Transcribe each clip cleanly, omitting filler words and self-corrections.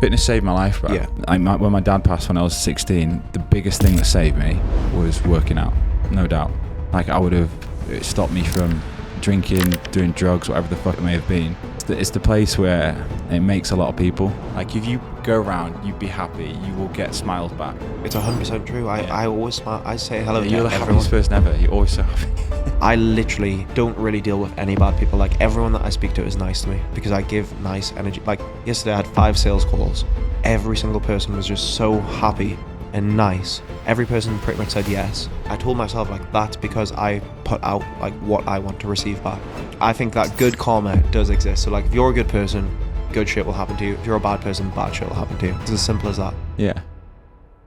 Fitness saved my life, bro. Yeah. When my dad passed when I was 16, the biggest thing that saved me was working out, no doubt. Like, it stopped me from drinking, doing drugs, whatever the fuck it may have been. It's the place where it makes a lot of people. Like, if you go around, you'd be happy, you will get smiles back. It's 100% true. I always smile. I say hello to You're the everyone. happiest person ever. You're always so happy. I literally don't really deal with any bad people. Like, everyone that I speak to is nice to me because I give nice energy. Like, yesterday I had 5 sales calls. Every single person was just so happy and nice. Every person pretty much said yes. I told myself, like, that's because I put out like what I want to receive back. I think that good karma does exist. So like, if you're a good person, good shit will happen to you. If you're a bad person, bad shit will happen to you. It's as simple as that. Yeah,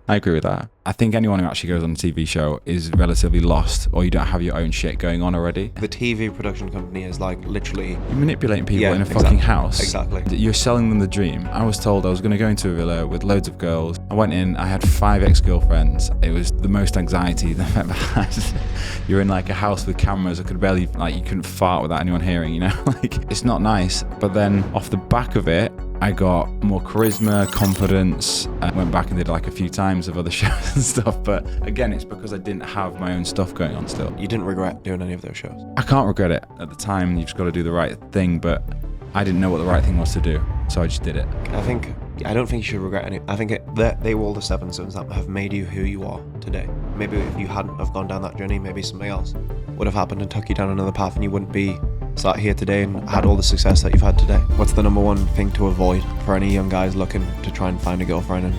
I agree with that. I think anyone who actually goes on a TV show is relatively lost, or you don't have your own shit going on already. The TV production company is like literally... You're manipulating people in a fucking house. Exactly. You're selling them the dream. I was told I was going to go into a villa with loads of girls. I went in, I had 5 ex-girlfriends. It was the most anxiety that I've ever had. You're in like a house with cameras. I could barely, like, you couldn't fart without anyone hearing, you know? Like, it's not nice. But then off the back of it, I got more charisma, confidence. I went back and did like a few times of other shows and stuff. But again, it's because I didn't have my own stuff going on still. You didn't regret doing any of those shows? I can't regret it. At the time, you've just got to do the right thing. But I didn't know what the right thing was to do. So I just did it. I don't think you should regret any. I think they were all the stepping stones that have made you who you are today. Maybe if you hadn't have gone down that journey, maybe something else would have happened and took you down another path and you wouldn't be sat here today and had all the success that you've had today. What's the number one thing to avoid for any young guys looking to try and find a girlfriend? And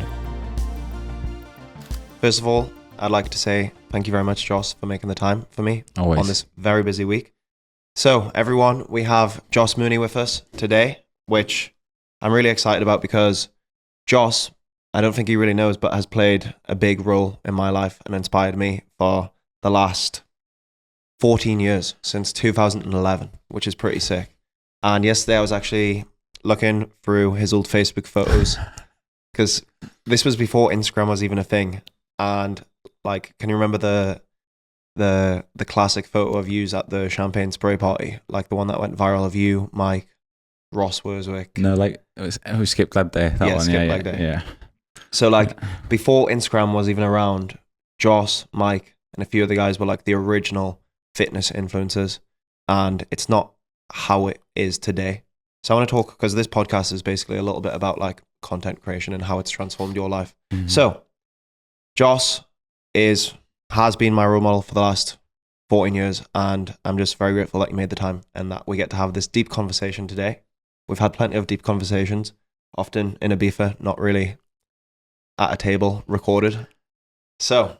first of all, I'd like to say thank you very much, Joss, for making the time for me Always. On this very busy week. So everyone, we have Joss Mooney with us today, which I'm really excited about because Joss, I don't think he really knows, but has played a big role in my life and inspired me for the last 14 years, since 2011, which is pretty sick. And yesterday I was actually looking through his old Facebook photos because this was before Instagram was even a thing. And like, can you remember the classic photo of yous at the champagne spray party? Like the one that went viral of you, Mike, Ross Wurzwick. No, like it was Skip Leg Day. That one, Skip Leg Day. Yeah. So like before Instagram was even around, Joss, Mike, and a few other guys were like the original fitness influencers, and it's not how it is today. So I want to talk, because this podcast is basically a little bit about like content creation and how it's transformed your life. Mm-hmm. So Joss has been my role model for the last 14 years, and I'm just very grateful that you made the time and that we get to have this deep conversation today. We've had plenty of deep conversations, often in Ibiza, not really at a table recorded. So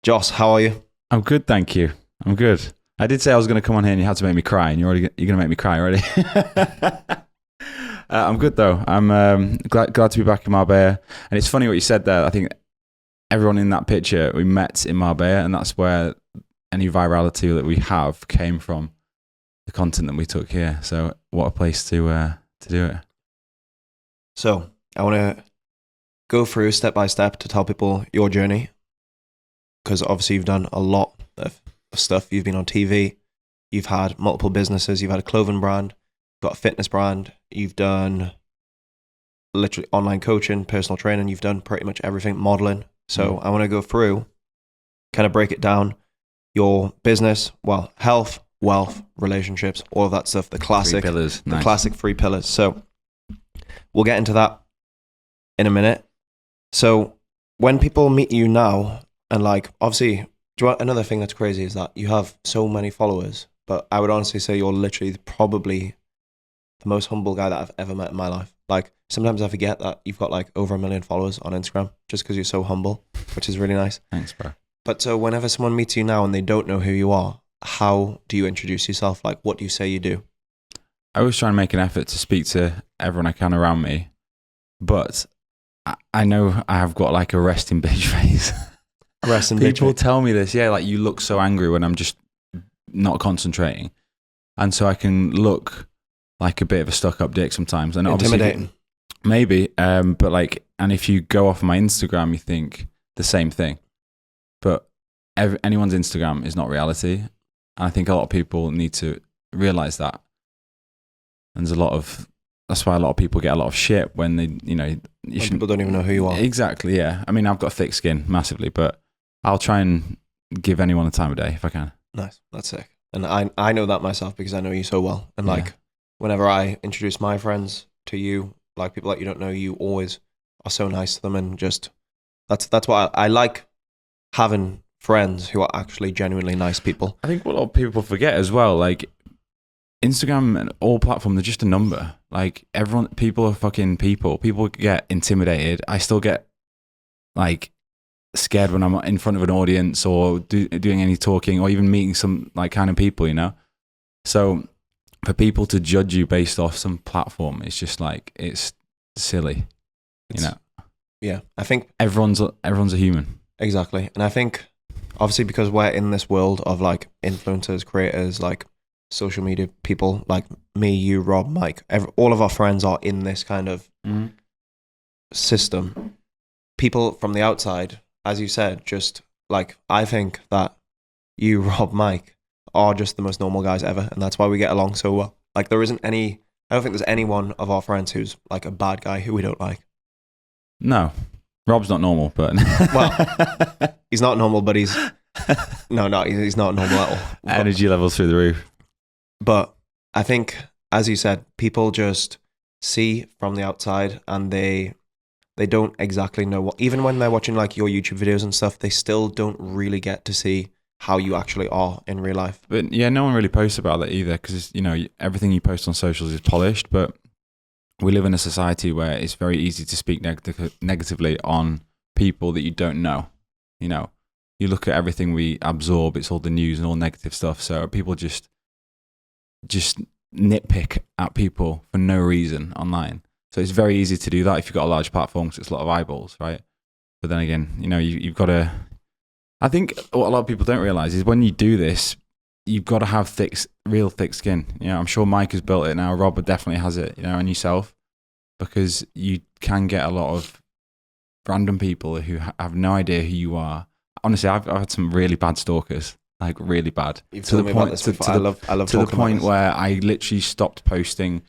Joss, how are you? I'm good, thank you. I'm good. I did say I was going to come on here and you had to make me cry, and you're going to make me cry already. I'm good though. I'm glad to be back in Marbella. And it's funny what you said there. I think everyone in that picture, we met in Marbella, and that's where any virality that we have came from, the content that we took here. So what a place to do it. So I want to go through step by step to tell people your journey, because obviously you've done a lot of stuff. You've been on TV, you've had multiple businesses, you've had a clothing brand, got a fitness brand, you've done literally online coaching, personal training, you've done pretty much everything, modeling. So I want to go through, kind of break it down, your business, well, health, wealth, relationships, all of that stuff, the classic 3 pillars. the classic 3 pillars. So we'll get into that in a minute. So when people meet you now, and like, obviously, another thing that's crazy is that you have so many followers, but I would honestly say you're literally probably the most humble guy that I've ever met in my life. Like, sometimes I forget that you've got like over 1 million followers on Instagram just because you're so humble, which is really nice. Thanks, bro. But so whenever someone meets you now and they don't know who you are, how do you introduce yourself? Like, what do you say you do? I always try and make an effort to speak to everyone I can around me, but I know I have got like a resting bitch face. People tell me this, like you look so angry when I'm just not concentrating, and so I can look like a bit of a stuck-up dick sometimes, and intimidating. Maybe, but like, and if you go off my Instagram, you think the same thing, but anyone's Instagram is not reality, and I think a lot of people need to realize that. And there's a lot of that's why a lot of people get a lot of shit when they, People don't even know who you are. Exactly, yeah. I mean, I've got thick skin massively, but I'll try and give anyone the time of day if I can. Nice, that's sick. And I know that myself because I know you so well. And like, Yeah. whenever I introduce my friends to you, like people that you don't know, you always are so nice to them, and just that's why I like having friends who are actually genuinely nice people. I think what a lot of people forget as well, like Instagram and all platforms, they're just a number. Like people are fucking people. People get intimidated. I still get like scared when I'm in front of an audience or doing any talking or even meeting some like kind of people, So for people to judge you based off some platform, it's just like, it's silly, Yeah, I think everyone's a human. exactly. And I think obviously because we're in this world of like influencers, creators, like social media people, like me, you, Rob, Mike, all of our friends are in this kind of system. People from the outside, as you said, just like, I think that you, Rob, Mike are just the most normal guys ever, and that's why we get along so well. Like, I don't think there's any one of our friends who's like a bad guy who we don't like. No, Rob's not normal, but well, he's not normal, but he's not normal at all. Energy levels through the roof. But I think, as you said, people just see from the outside, and they don't exactly know what, even when they're watching like your YouTube videos and stuff, they still don't really get to see how you actually are in real life. But yeah, no one really posts about that either, because everything you post on socials is polished. But we live in a society where it's very easy to speak negatively on people that you don't know. You look at everything we absorb; it's all the news and all negative stuff. So people just nitpick at people for no reason online. So it's very easy to do that if you've got a large platform, because it's a lot of eyeballs, right? But then again, you've got to. I think what a lot of people don't realize is when you do this, you've got to have real thick skin. I'm sure Mike has built it now. Robert definitely has it, and yourself, because you can get a lot of random people who have no idea who you are. Honestly, I've had some really bad stalkers, like really bad. You've told me about this before. I love to the talking point about this. where I literally stopped posting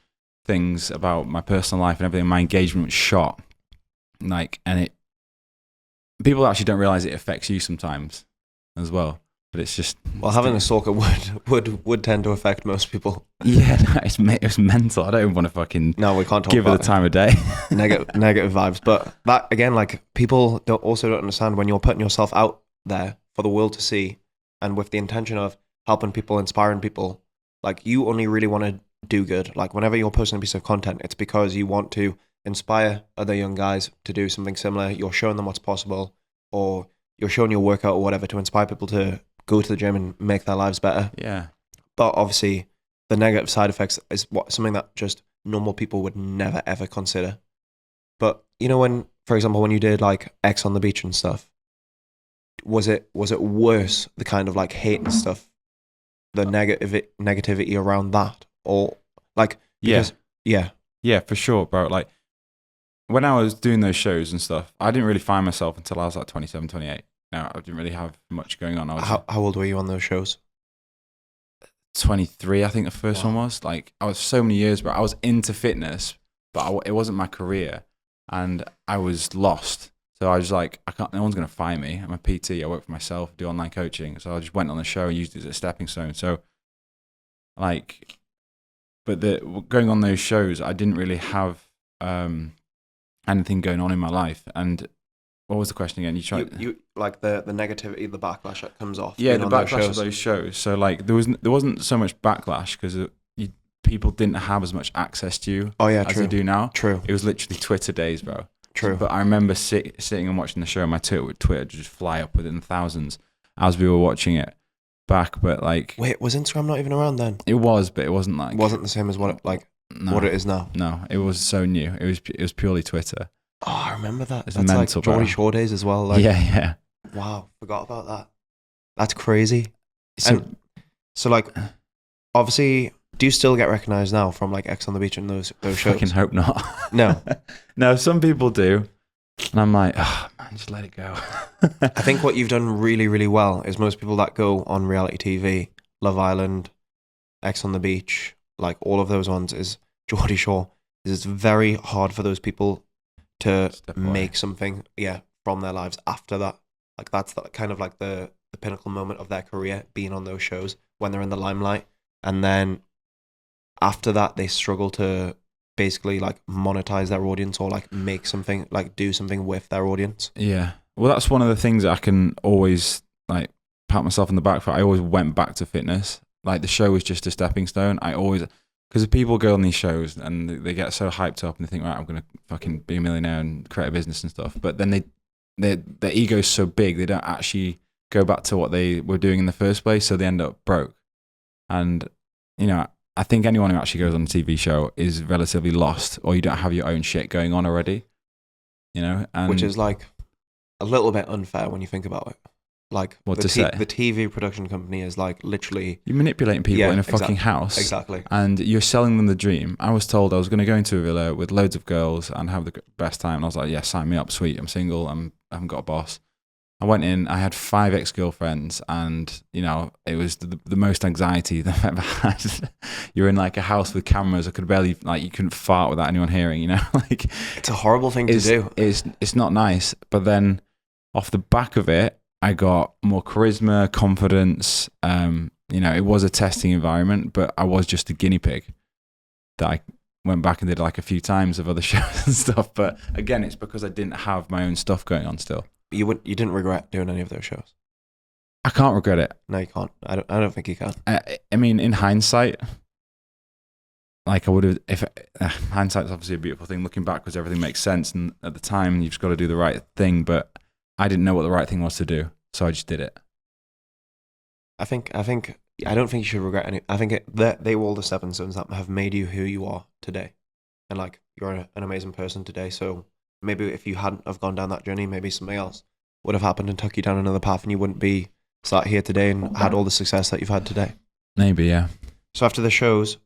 things about my personal life and everything. My engagement was shot, and people actually don't realize it affects you sometimes as well. But it's just having a stalker would tend to affect most people. Yeah, it's mental. I don't even want to fucking we can't talk give it about the time of day. negative vibes. But that again, like, people don't understand when you're putting yourself out there for the world to see, and with the intention of helping people, inspiring people. Like, you only really want to do good. Like, whenever you're posting a piece of content, it's because you want to inspire other young guys to do something similar. You're showing them what's possible, or you're showing your workout or whatever to inspire people to go to the gym and make their lives better. Yeah. But obviously, the negative side effects is something that just normal people would never ever consider. But when, for example, when you did like X on the beach and stuff, was it worse, the kind of like hate and stuff, the negativity around that, or like? Because, yeah, for sure, bro. Like, when I was doing those shows and stuff, I didn't really find myself until I was like 27, 28. No, I didn't really have much going on. How old were you on those shows? 23, I think the first one was. Like, I was so many years, bro. I was into fitness, but it wasn't my career, and I was lost. So I was like, no one's going to find me. I'm a PT. I work for myself, do online coaching. So I just went on the show and used it as a stepping stone. So, like, but going on those shows, I didn't really have anything going on in my life. And what was the question again? You like the negativity, the backlash that comes off. Yeah, the backlash of those shows. So like, there wasn't so much backlash because people didn't have as much access to you. Oh yeah, as true. they do now. True. It was literally Twitter days, bro. True. But I remember sitting and watching the show, and my Twitter just fly up within thousands as we were watching it back. But like, wait, was Instagram not even around then? It was, but it wasn't like. It wasn't the same as what it is now. No, it was so new. It was purely Twitter. Oh, I remember that. It's That's mental, like Geordie bro. Shore days as well. Like, yeah. Wow, forgot about that. That's crazy. So like, obviously, do you still get recognized now from like X on the Beach and those shows? I fucking hope not. No. No, some people do. And I'm like, oh man, just let it go. I think what you've done really, really well is most people that go on reality TV, Love Island, X on the Beach, like all of those ones, is Geordie Shore. is it's very hard for those people to Step away. make something, from their lives after that. Like that's kind of like the pinnacle moment of their career, being on those shows when they're in the limelight, and then after that they struggle to basically like monetize their audience or like make something, like do something with their audience. Yeah. Well, that's one of the things that I can always like pat myself on the back for. I always went back to fitness. Like the show was just a stepping stone. Because people go on these shows and they get so hyped up and they think, right, I'm going to fucking be a millionaire and create a business and stuff. But then their ego's so big, they don't actually go back to what they were doing in the first place. So they end up broke. And, I think anyone who actually goes on a TV show is relatively lost, or you don't have your own shit going on already, and Which is like a little bit unfair when you think about it. Like what the to say? the TV production company is like literally You're manipulating people in a fucking exactly. house. Exactly. And you're selling them the dream. I was told I was going to go into a villa with loads of girls and have the best time. And I was like, yeah, sign me up, sweet. I'm single. I haven't got a boss. I went in, I had 5 ex-girlfriends, and, it was the most anxiety that I've ever had. You're in like a house with cameras. I could barely, you couldn't fart without anyone hearing, like. It's a horrible thing to do. It's not nice. But then off the back of it, I got more charisma, confidence. It was a testing environment, but I was just a guinea pig that I went back and did like a few times of other shows and stuff. But again, it's because I didn't have my own stuff going on still. You didn't regret doing any of those shows? I can't regret it. No, you can't. I don't think you can. I mean, in hindsight, like I would have, if hindsight's obviously a beautiful thing. Looking backwards, everything makes sense. And at the time, you've just got to do the right thing. But I didn't know what the right thing was to do. So I just did it. I don't think you should regret any. I think they were all the stepping stones that have made you who you are today. And like, you're an amazing person today. So maybe if you hadn't have gone down that journey, maybe something else would have happened and took you down another path, and you wouldn't be sat here today and had all the success that you've had today. Maybe, yeah. So after the shows,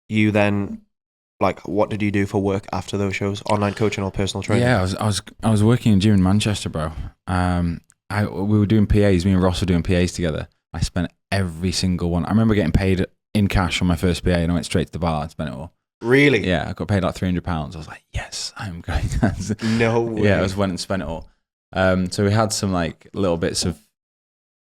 you then, like, what did you do for work after those shows? Online coaching or personal training? Yeah, I was working in a gym in Manchester, bro. We were doing PAs. Me and Ross were doing PAs together. I spent every single one. I remember getting paid in cash on my first PA, and I went straight to the bar and spent it all. Really? Yeah, I got paid like £300. I was like, yes, I'm going. No way. Yeah, I just went and spent it all. So we had some like little bits of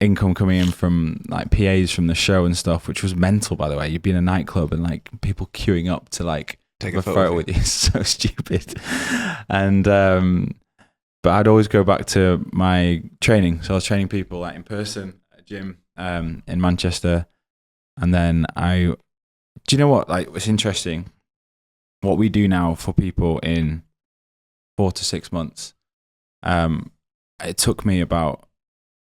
income coming in from like PAs from the show and stuff, which was mental, by the way. You'd be in a nightclub and like people queuing up to like Take have a photo with you. It's so stupid. And but I'd always go back to my training. So I was training people like in person at a gym in Manchester. And then do you know what? Like, it's interesting. What we do now for people in 4 to 6 months, it took me about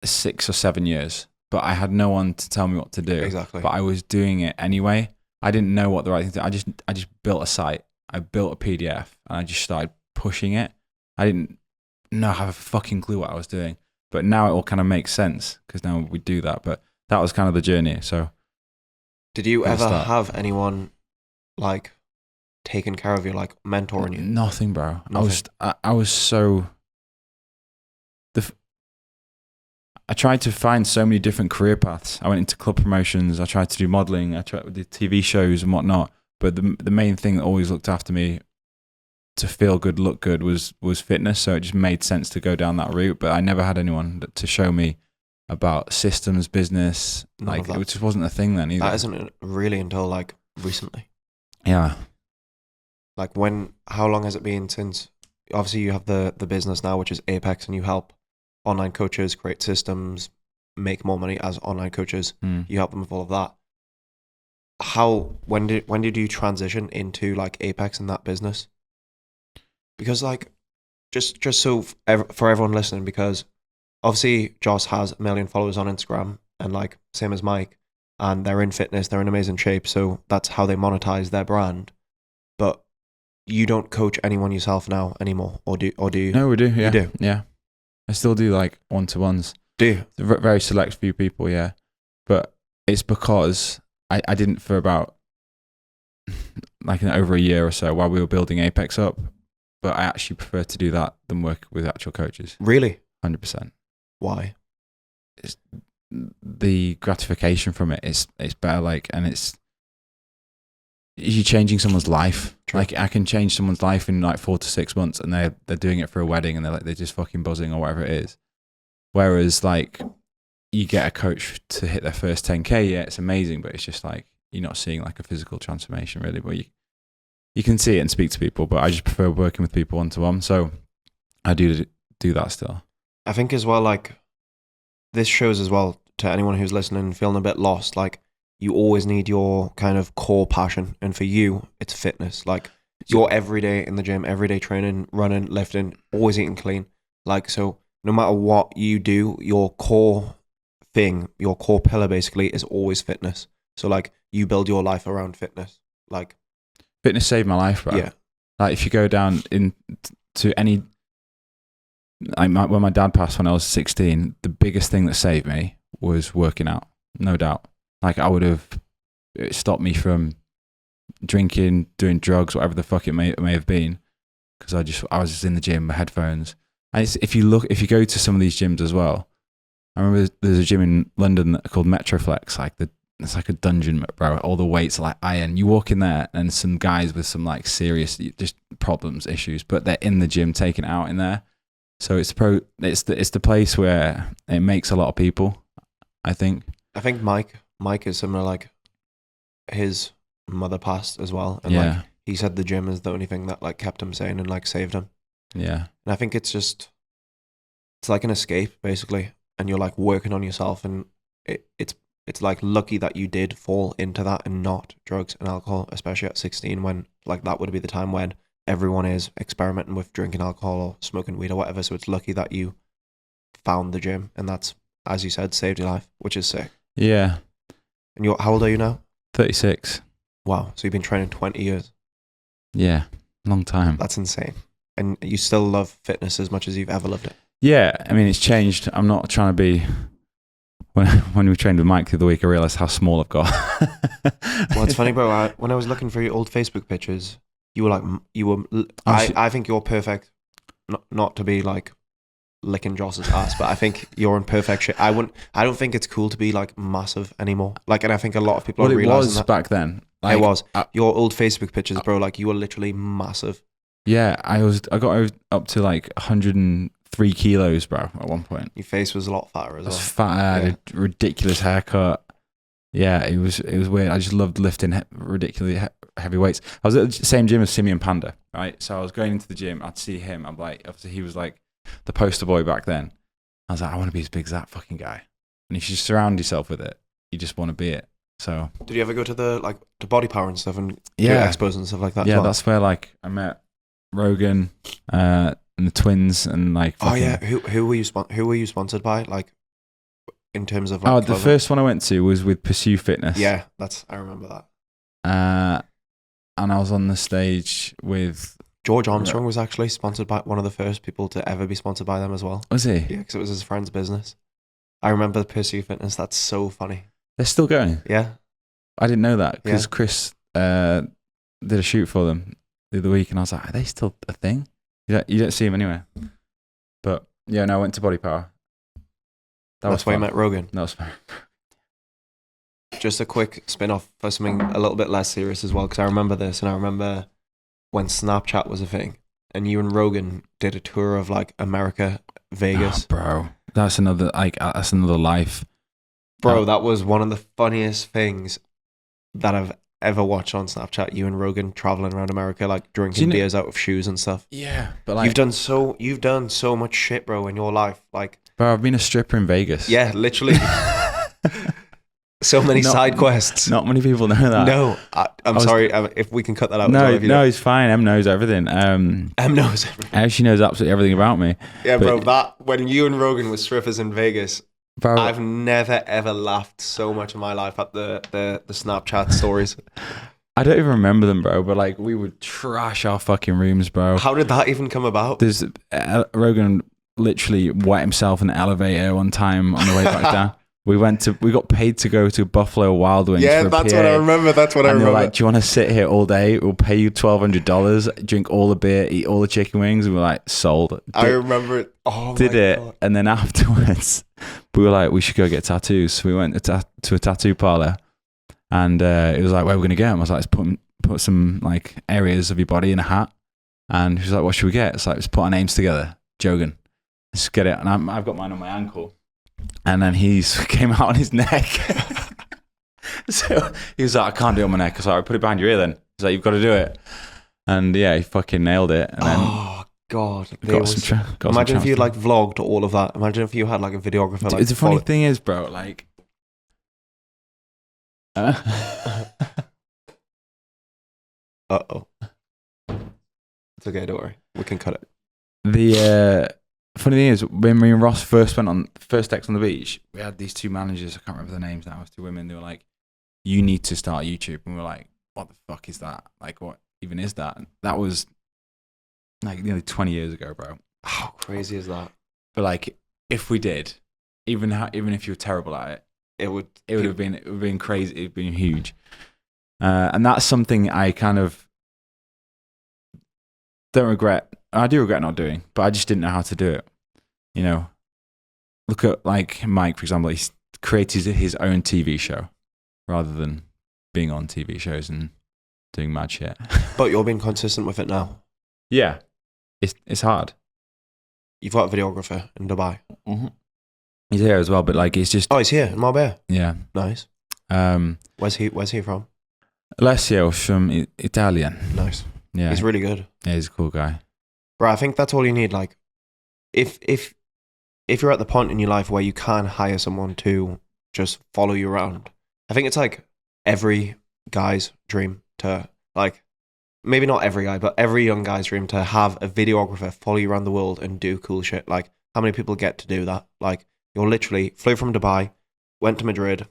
6 or 7 years, but I had no one to tell me what to do. Exactly. But I was doing it anyway. I didn't know what the right thing to do. I just built a site. I built a PDF and I just started pushing it. I didn't have a fucking clue what I was doing, but now it all kind of makes sense because now we do that. But that was kind of the journey. So, did you ever have anyone like taking care of you, like mentoring you? Nothing, bro. Nothing. I was so. I tried to find so many different career paths. I went into club promotions. I tried to do modeling. I tried to do TV shows and whatnot. But the main thing that always looked after me to feel good, look good was fitness. So it just made sense to go down that route. But I never had anyone to show me about systems, business. Like, it just wasn't a thing then either. That isn't really until like recently. Yeah. Like how long has it been since, obviously you have the business now, which is Apex, and you help online coaches create systems, make more money as online coaches. You help them with all of that. When did you transition into like Apex and that business? Because like, just so for everyone listening, because obviously Joss has 1 million followers on Instagram, and like same as Mike, and they're in fitness, they're in amazing shape, so that's how they monetize their brand. But you don't coach anyone yourself now anymore, or do you? No, we do. Yeah, you do. Yeah, I still do like one-to-ones. Do you? Very select few people, yeah. But it's because I didn't for about like over a year or so while we were building Apex up. But I actually prefer to do that than work with actual coaches. Really? 100%. Why? It's the gratification from it is better. Like, and it's you're changing someone's life. True. Like I can change someone's life in like 4 to 6 months, and they're doing it for a wedding, and they're just fucking buzzing or whatever it is. Whereas like you get a coach to hit their first 10K, yeah, it's amazing, but it's just like you're not seeing like a physical transformation really. But you can see it and speak to people, but I just prefer working with people one-to-one. So I do that still. I think as well, like this shows as well to anyone who's listening and feeling a bit lost, like you always need your kind of core passion. And for you, it's fitness. Like you're every day in the gym, every day training, running, lifting, always eating clean. Like, so no matter what you do, your core thing, your core pillar basically is always fitness. So like you build your life around fitness. Like fitness saved my life, bro. Yeah. Like if you go down to any, when my dad passed when I was 16, the biggest thing that saved me was working out, no doubt. Like it stopped me from drinking, doing drugs, whatever the fuck it may have been, because I was just in the gym with headphones. And if you go to some of these gyms as well, I remember there's a gym in London called Metroflex, it's like a dungeon, bro. All the weights are like iron. You walk in there and some guys with some like serious just problems, issues, but they're in the gym taking it out in there. So it's the place where it makes a lot of people, I think. I think Mike is similar. Like his mother passed as well, and Yeah. like he said the gym is the only thing that like kept him sane and like saved him. Yeah. And I think it's like an escape basically, and you're like working on yourself, and it's like lucky that you did fall into that and not drugs and alcohol, especially at 16, when like that would be the time when everyone is experimenting with drinking alcohol or smoking weed or whatever. So it's lucky that you found the gym, and that's, as you said, saved your life, which is sick. Yeah. And how old are you now? 36. Wow. So you've been training 20 years. Yeah. Long time. That's insane. And you still love fitness as much as you've ever loved it. Yeah. I mean, it's changed. I'm not trying to be... When we trained with Mike the other week, I realised how small I've got. Well, it's funny, bro. When I was looking for your old Facebook pictures, you were like, I think you're perfect. Not to be like licking Joss's ass, but I think you're in perfect shape. I don't think it's cool to be like massive anymore. Like, and I think a lot of people are realizing that. Back then. Like, it was. Your old Facebook pictures, bro, like you were literally massive. Yeah, I got up to like 103 kilos, bro, at one point. Your face was a lot fatter as well. I was fat. I had a ridiculous haircut. Yeah, it was weird. I just loved lifting ridiculously heavy weights. I was at the same gym as Simeon Panda, right? So I was going into the gym. I'd see him. I'm like, obviously he was like the poster boy back then. I was like, I want to be as big as that fucking guy. And if you surround yourself with it, you just want to be it. So did you ever go to the body power and stuff and do expos and stuff like that? Yeah, as well? that's where like I met Rogan and the twins and like. Oh yeah, who were you sponsored by? Like in terms of like, the first one I went to was with Pursue Fitness. Yeah, I remember that. And I was on the stage with George Armstrong was actually sponsored by one of the first people to ever be sponsored by them as well. Was he? Yeah, because it was his friend's business. I remember Pursue Fitness. That's so funny. They're still going. Yeah, I didn't know that because Chris did a shoot for them the other week, and I was like, are they still a thing? You don't see them anywhere. But yeah, no, I went to Body Power. That's why I met Rogan. That was fun. Just a quick spin-off for something a little bit less serious as well, because I remember this, and I remember when Snapchat was a thing, and you and Rogan did a tour of like America, Vegas. Oh, bro, that's another life. Bro, that was one of the funniest things that I've ever watched on Snapchat. You and Rogan traveling around America, like drinking beers out of shoes and stuff. Yeah, but like you've done so much shit, bro, in your life. Like, bro, I've been a stripper in Vegas. Yeah, literally. So many side quests. Not many people know that. No, I'm sorry if we can cut that out. No, it's fine. Em knows everything. Em knows everything. She knows absolutely everything about me. Yeah, bro. That when you and Rogan were strippers in Vegas, bro, I've never ever laughed so much in my life at the Snapchat stories. I don't even remember them, bro. But like, we would trash our fucking rooms, bro. How did that even come about? There's Rogan literally wet himself in an elevator one time on the way back down. We got paid to go to Buffalo Wild Wings. Yeah, for a that's PA. what I remember. That's what I remember. They're like, do you want to sit here all day? We'll pay you $1,200, drink all the beer, eat all the chicken wings. And we're like, sold. I remember it. Oh, did my it. God. And then afterwards, we were like, we should go get tattoos. So we went to a tattoo parlor, and it was like, where are we going to get them? I was like, let's put them put some like areas of your body in a hat. And he was like, what should we get? It's like, let's put our names together. Jogan. Let's get it. And I've got mine on my ankle. And then he's came out on his neck. So he was like, I can't do it on my neck. I was like, put it behind your ear then. He's like, you've got to do it. And yeah, he fucking nailed it. And then God. imagine if you like vlogged all of that. Imagine if you had like a videographer. Like, the funny thing is, bro, like... Uh-oh. It's okay, don't worry. We can cut it. The funny thing is, when me and Ross first went on first X on the beach, we had these two managers, I can't remember their names now, it was two women, they were like, you need to start YouTube. And we were like, what the fuck is that? Like, what even is that? And that was like nearly 20 years ago, bro. How crazy is that? But like, if we did, even if you were terrible at it, it would have been crazy, it would have been huge. And that's something I kind of don't regret. I do regret not doing, but I just didn't know how to do it. You know, look at like Mike, for example. He created his own TV show rather than being on TV shows and doing mad shit. But you're being consistent with it now. Yeah, it's hard. You've got a videographer in Dubai. Mm-hmm. He's here as well, but like he's just. Oh, he's here in Marbella. Yeah, nice. Where's he from? Alessio's from Italian. Nice. Yeah, he's really good. Yeah, he's a cool guy. Bro, I think that's all you need. Like, if you're at the point in your life where you can hire someone to just follow you around, I think it's like every guy's dream to, like, maybe not every guy, but every young guy's dream to have a videographer follow you around the world and do cool shit. Like, how many people get to do that? Like, you're literally flew from Dubai, went to Madrid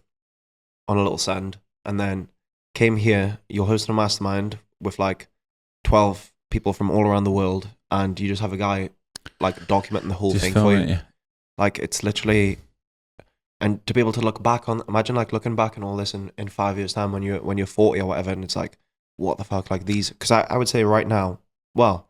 on a little send, and then came here. You're hosting a mastermind with like 12 people from all around the world, and you just have a guy like documenting the whole thing for you. Yeah. Like, it's literally, and to be able to look back on, imagine like looking back on all this in 5 years time when you're 40 or whatever, and it's like, what the fuck, like these, because I would say right now, well,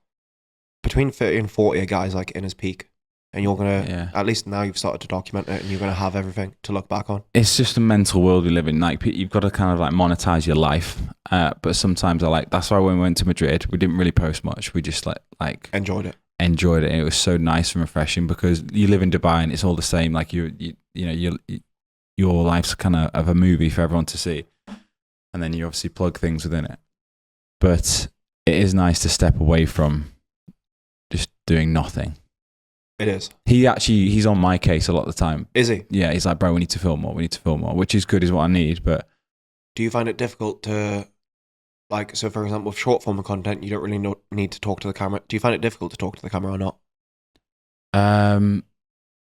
between 30 and 40 are guys like in his peak, and you're gonna, at least now you've started to document it, and you're gonna have everything to look back on. It's just a mental world we live in. Like, you've got to kind of like monetize your life, but sometimes that's why when we went to Madrid, we didn't really post much. We just like enjoyed it. And it was so nice and refreshing, because you live in Dubai and it's all the same. Like you know, your life's kind of a movie for everyone to see, and then you obviously plug things within it. But it is nice to step away from just doing nothing. It is. He's on my case a lot of the time. Is he? Yeah, he's like, bro, we need to film more, which is good, is what I need. But do you find it difficult to, like, so for example, with short form content, you don't really need to talk to the camera. Do you find it difficult to talk to the camera or not?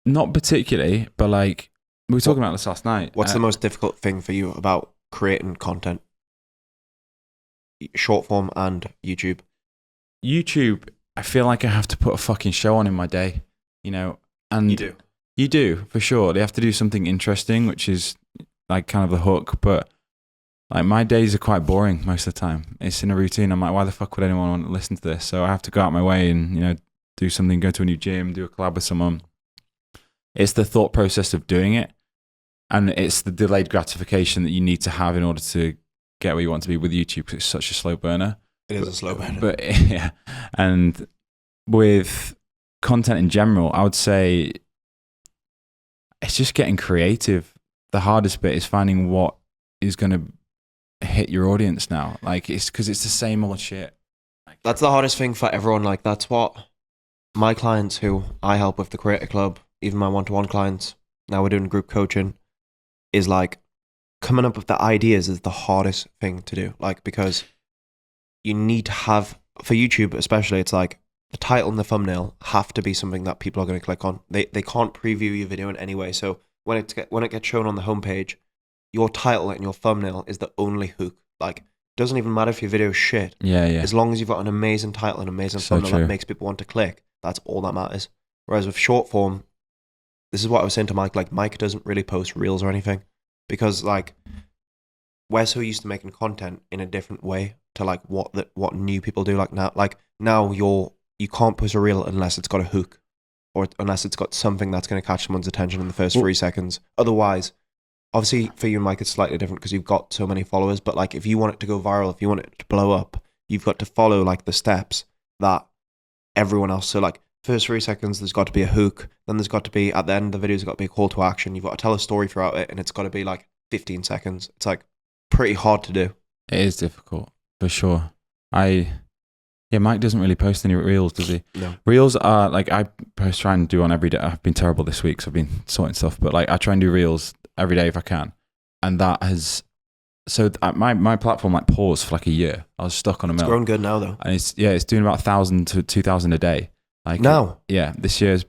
Not particularly, but like, we were talking about this last night. What's the most difficult thing for you about creating content? Short form and YouTube? YouTube, I feel like I have to put a fucking show on in my day, you know? And you do, for sure. They have to do something interesting, which is like kind of the hook, but like my days are quite boring most of the time. It's in a routine. I'm like, why the fuck would anyone want to listen to this? So I have to go out my way and, you know, do something, go to a new gym, do a collab with someone. It's the thought process of doing it, and it's the delayed gratification that you need to have in order to get where you want to be with YouTube, because it's such a slow burner. It is a slow burner. But yeah, and with content in general, I would say it's just getting creative. The hardest bit is finding what is going to hit your audience now. Like, it's because it's the same old shit. That's the hardest thing for everyone. Like, that's what my clients who I help with the Creator Club, even my one-to-one clients, now we're doing group coaching, is like, coming up with the ideas is the hardest thing to do. Like, because you need to have, for YouTube especially, it's like the title and the thumbnail have to be something that people are going to click on. They can't preview your video in any way. So when it gets shown on the homepage, your title and your thumbnail is the only hook. Like, it doesn't even matter if your video is shit. Yeah. As long as you've got an amazing title and amazing thumbnail that makes people want to click, that's all that matters. Whereas with short form, this is what I was saying to Mike. Like, Mike doesn't really post reels or anything, because like we're so used to making content in a different way to like what new people do. Like now you can't post a reel unless it's got a hook, or unless it's got something that's going to catch someone's attention in the first 3 seconds. Otherwise, obviously for you and Mike, it's slightly different because you've got so many followers. But like, if you want it to go viral, if you want it to blow up, you've got to follow like the steps that everyone else. So like, first 3 seconds, there's got to be a hook. Then there's got to be at the end of the video, there's got to be a call to action. You've got to tell a story throughout it, and it's got to be like 15 seconds. It's like pretty hard to do. It is difficult for sure. Mike doesn't really post any reels, does he? No. Reels are like I try and do on every day. I've been terrible this week, so I've been sorting stuff. But like I try and do reels every day if I can, and that has my platform like paused for like a year. I was stuck on a mill. It's grown good now though, and it's doing about 1,000 to 2,000 a day. Like now, this year's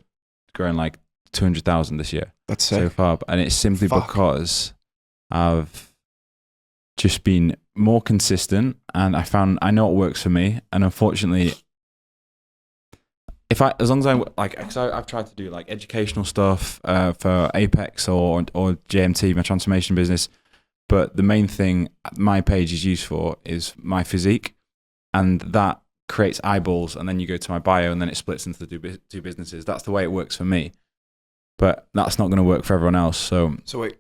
growing like 200,000 this year. that's sick. So far, and it's simply because I've just been more consistent, and I know what works for me. And unfortunately, as long as I've tried to do like educational stuff for Apex or JMT, my transformation business, but the main thing my page is used for is my physique, and that creates eyeballs, and then you go to my bio, and then it splits into the two businesses. That's the way it works for me, but that's not going to work for everyone else. So wait,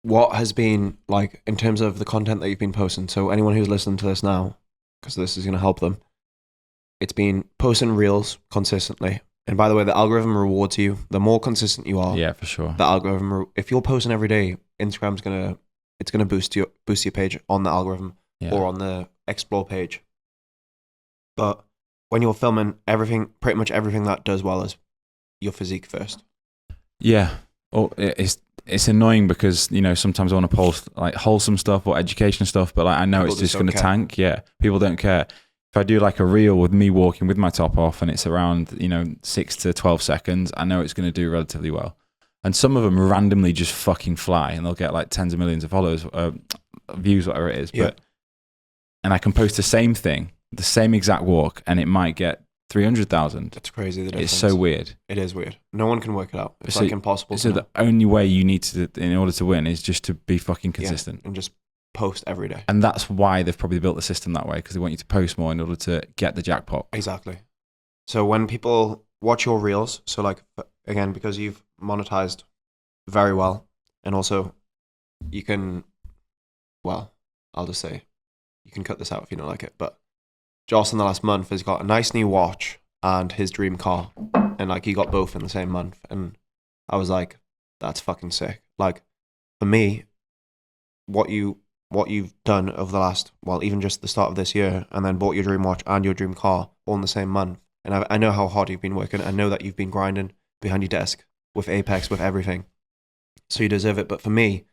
what has been like in terms of the content that you've been posting? So anyone who's listening to this now, because this is going to help them, it's been posting reels consistently. And by the way, the algorithm rewards you. The more consistent you are, yeah, for sure. The algorithm, if you're posting every day, Instagram's gonna boost your page on the algorithm or on the explore page. But when you're filming, pretty much everything that does well is your physique first. Yeah. Oh, it's annoying because, you know, sometimes I want to post like wholesome stuff or education stuff, but like I know it's just going to tank. Yeah. People don't care. If I do like a reel with me walking with my top off and it's around, 6 to 12 seconds, I know it's going to do relatively well. And some of them randomly just fucking fly, and they'll get like tens of millions of followers, views, whatever it is. Yeah. And I can post the same thing, the same exact walk, and it might get 300,000. It's crazy. The difference. It's so weird. It is weird. No one can work it out. It's like impossible. So the only way you need to, in order to win, is just to be fucking consistent and just post every day. And that's why they've probably built the system that way, because they want you to post more in order to get the jackpot. Exactly. So when people watch your reels, so like again, because you've monetized very well, and also you can, well, I'll just say, you can cut this out if you don't like it, but Joss in the last month has got a nice new watch and his dream car, and like he got both in the same month, and I was like, that's fucking sick. Like for me, what you've done over the last, well, even just the start of this year, and then bought your dream watch and your dream car all in the same month, and I know how hard you've been working. I know that you've been grinding behind your desk with Apex, with everything, so you deserve it. But for me,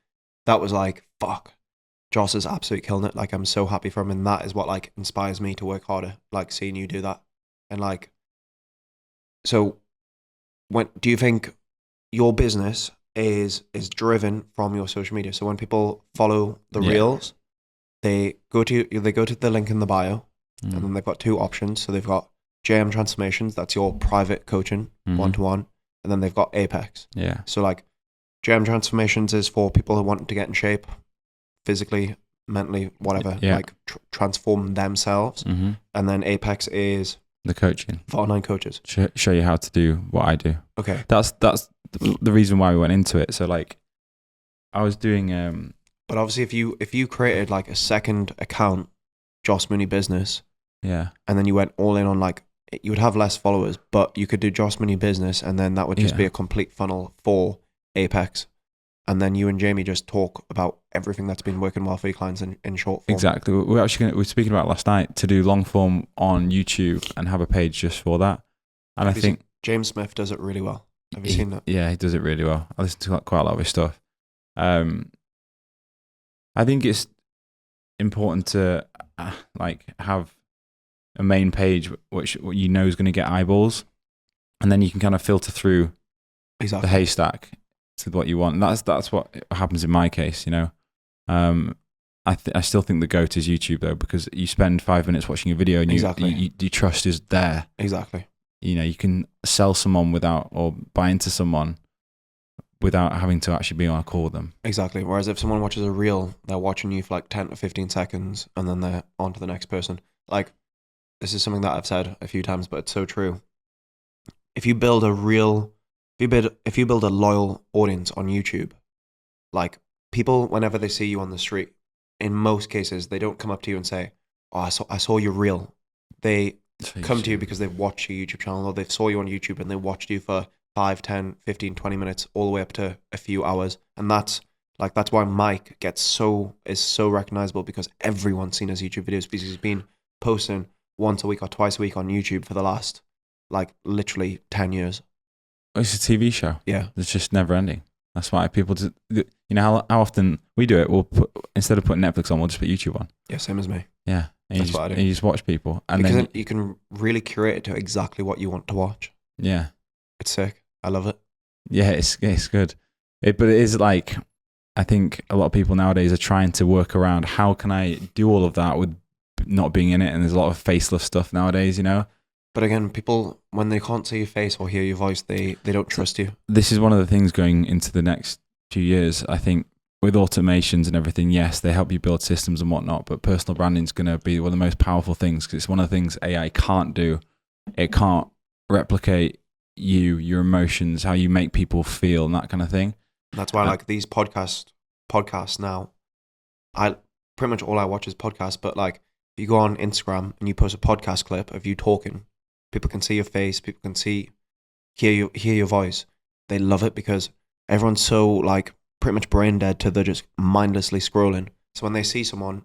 that was like, fuck, Joss is absolutely killing it. Like, I'm so happy for him, and that is what like inspires me to work harder, like seeing you do that. And like, so when do you think your business is driven from your social media? So when people follow the reels, they go to the link in the bio, and then they've got two options. So they've got JM Transformations, that's your private coaching, one-to-one, and then they've got Apex. Yeah. So like JM Transformations is for people who want to get in shape, physically, mentally, whatever, like transform themselves. And then Apex is the coaching for online coaches. Show you how to do what I do. Okay. That's the reason why we went into it. So like I was doing but obviously if you created like a second account, Joss Mooney Business, and then you went all in on like, you would have less followers, but you could do Joss Mooney Business, and then that would just be a complete funnel for Apex. And then you and Jamie just talk about everything that's been working well for your clients in short form. Exactly. We were speaking about last night to do long form on YouTube and have a page just for that. And I think James Smith does it really well. Have you seen that? Yeah, he does it really well. I listen to quite a lot of his stuff. I think it's important to like have a main page which you know is going to get eyeballs, and then you can kind of filter through the haystack to what you want. And that's what happens in my case, you know. I still think the GOAT is YouTube though, because you spend 5 minutes watching a video and you trust is there. Exactly. You know, you can sell someone or buy into someone without having to actually be on a call with them. Exactly. Whereas if someone watches a reel, they're watching you for like 10 to 15 seconds and then they're on to the next person. Like, this is something that I've said a few times, but it's so true. If you build a loyal audience on YouTube, like people, whenever they see you on the street, in most cases, they don't come up to you and say, "Oh, I saw your reel." They come to you because they've watched your YouTube channel, or they saw you on YouTube and they watched you for 5, 10, 15, 20 minutes, all the way up to a few hours. And that's why Mike is so recognizable, because everyone's seen his YouTube videos, because he's been posting once a week or twice a week on YouTube for the last like literally 10 years. It's a TV show. Yeah. It's just never ending. That's why people just, you know how often we do it. We'll put, instead of putting Netflix on, we'll just put YouTube on. Yeah, same as me. Yeah. And That's what I do. And you just watch people. And because then you can really curate it to exactly what you want to watch. yeah. It's sick. I love it. Yeah, it's good. But it is like, I think a lot of people nowadays are trying to work around how can I do all of that with not being in it. And there's a lot of faceless stuff nowadays, you know? But again, people, when they can't see your face or hear your voice, they don't trust you. This is one of the things going into the next few years. I think with automations and everything, yes, they help you build systems and whatnot, but personal branding is going to be one of the most powerful things, because it's one of the things AI can't do. It can't replicate you, your emotions, how you make people feel, and that kind of thing. That's why, like, these podcasts now, I pretty much all I watch is podcasts. But like, if you go on Instagram and you post a podcast clip of you talking, people can see your face, people can hear your voice. They love it because everyone's so like pretty much brain dead to the just mindlessly scrolling. So when they see someone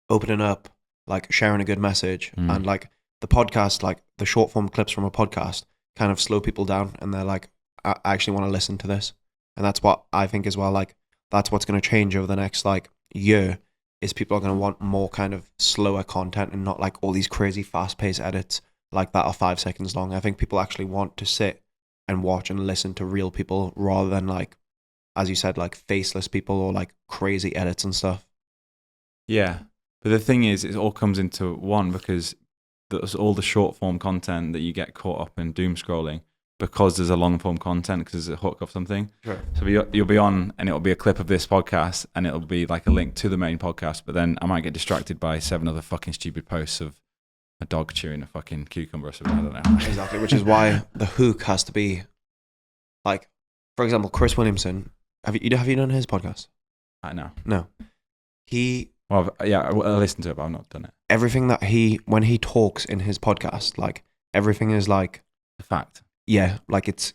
opening up, like sharing a good message, and like the podcast, like the short form clips from a podcast, kind of slow people down, and they're like, I actually want to listen to this. And that's what I think as well. Like, that's what's going to change over the next like year, is people are going to want more kind of slower content and not like all these crazy fast paced edits like that are 5 seconds long. I think people actually want to sit and watch and listen to real people, rather than like, as you said, like faceless people or like crazy edits and stuff. Yeah. But the thing is, it all comes into one, because there's all the short form content that you get caught up in doom scrolling, because there's a long form content, because there's a hook of something. Sure. So you'll be on and it'll be a clip of this podcast and it'll be like a link to the main podcast, but then I might get distracted by 7 other fucking stupid posts of a dog chewing a fucking cucumber or something. I don't know. Exactly, which is why the hook has to be like, for example, Chris Williamson. Have you done his podcast? I know. No. I listened to it, but I've not done it. Everything that when he talks in his podcast, like everything is like The fact. Yeah, like it's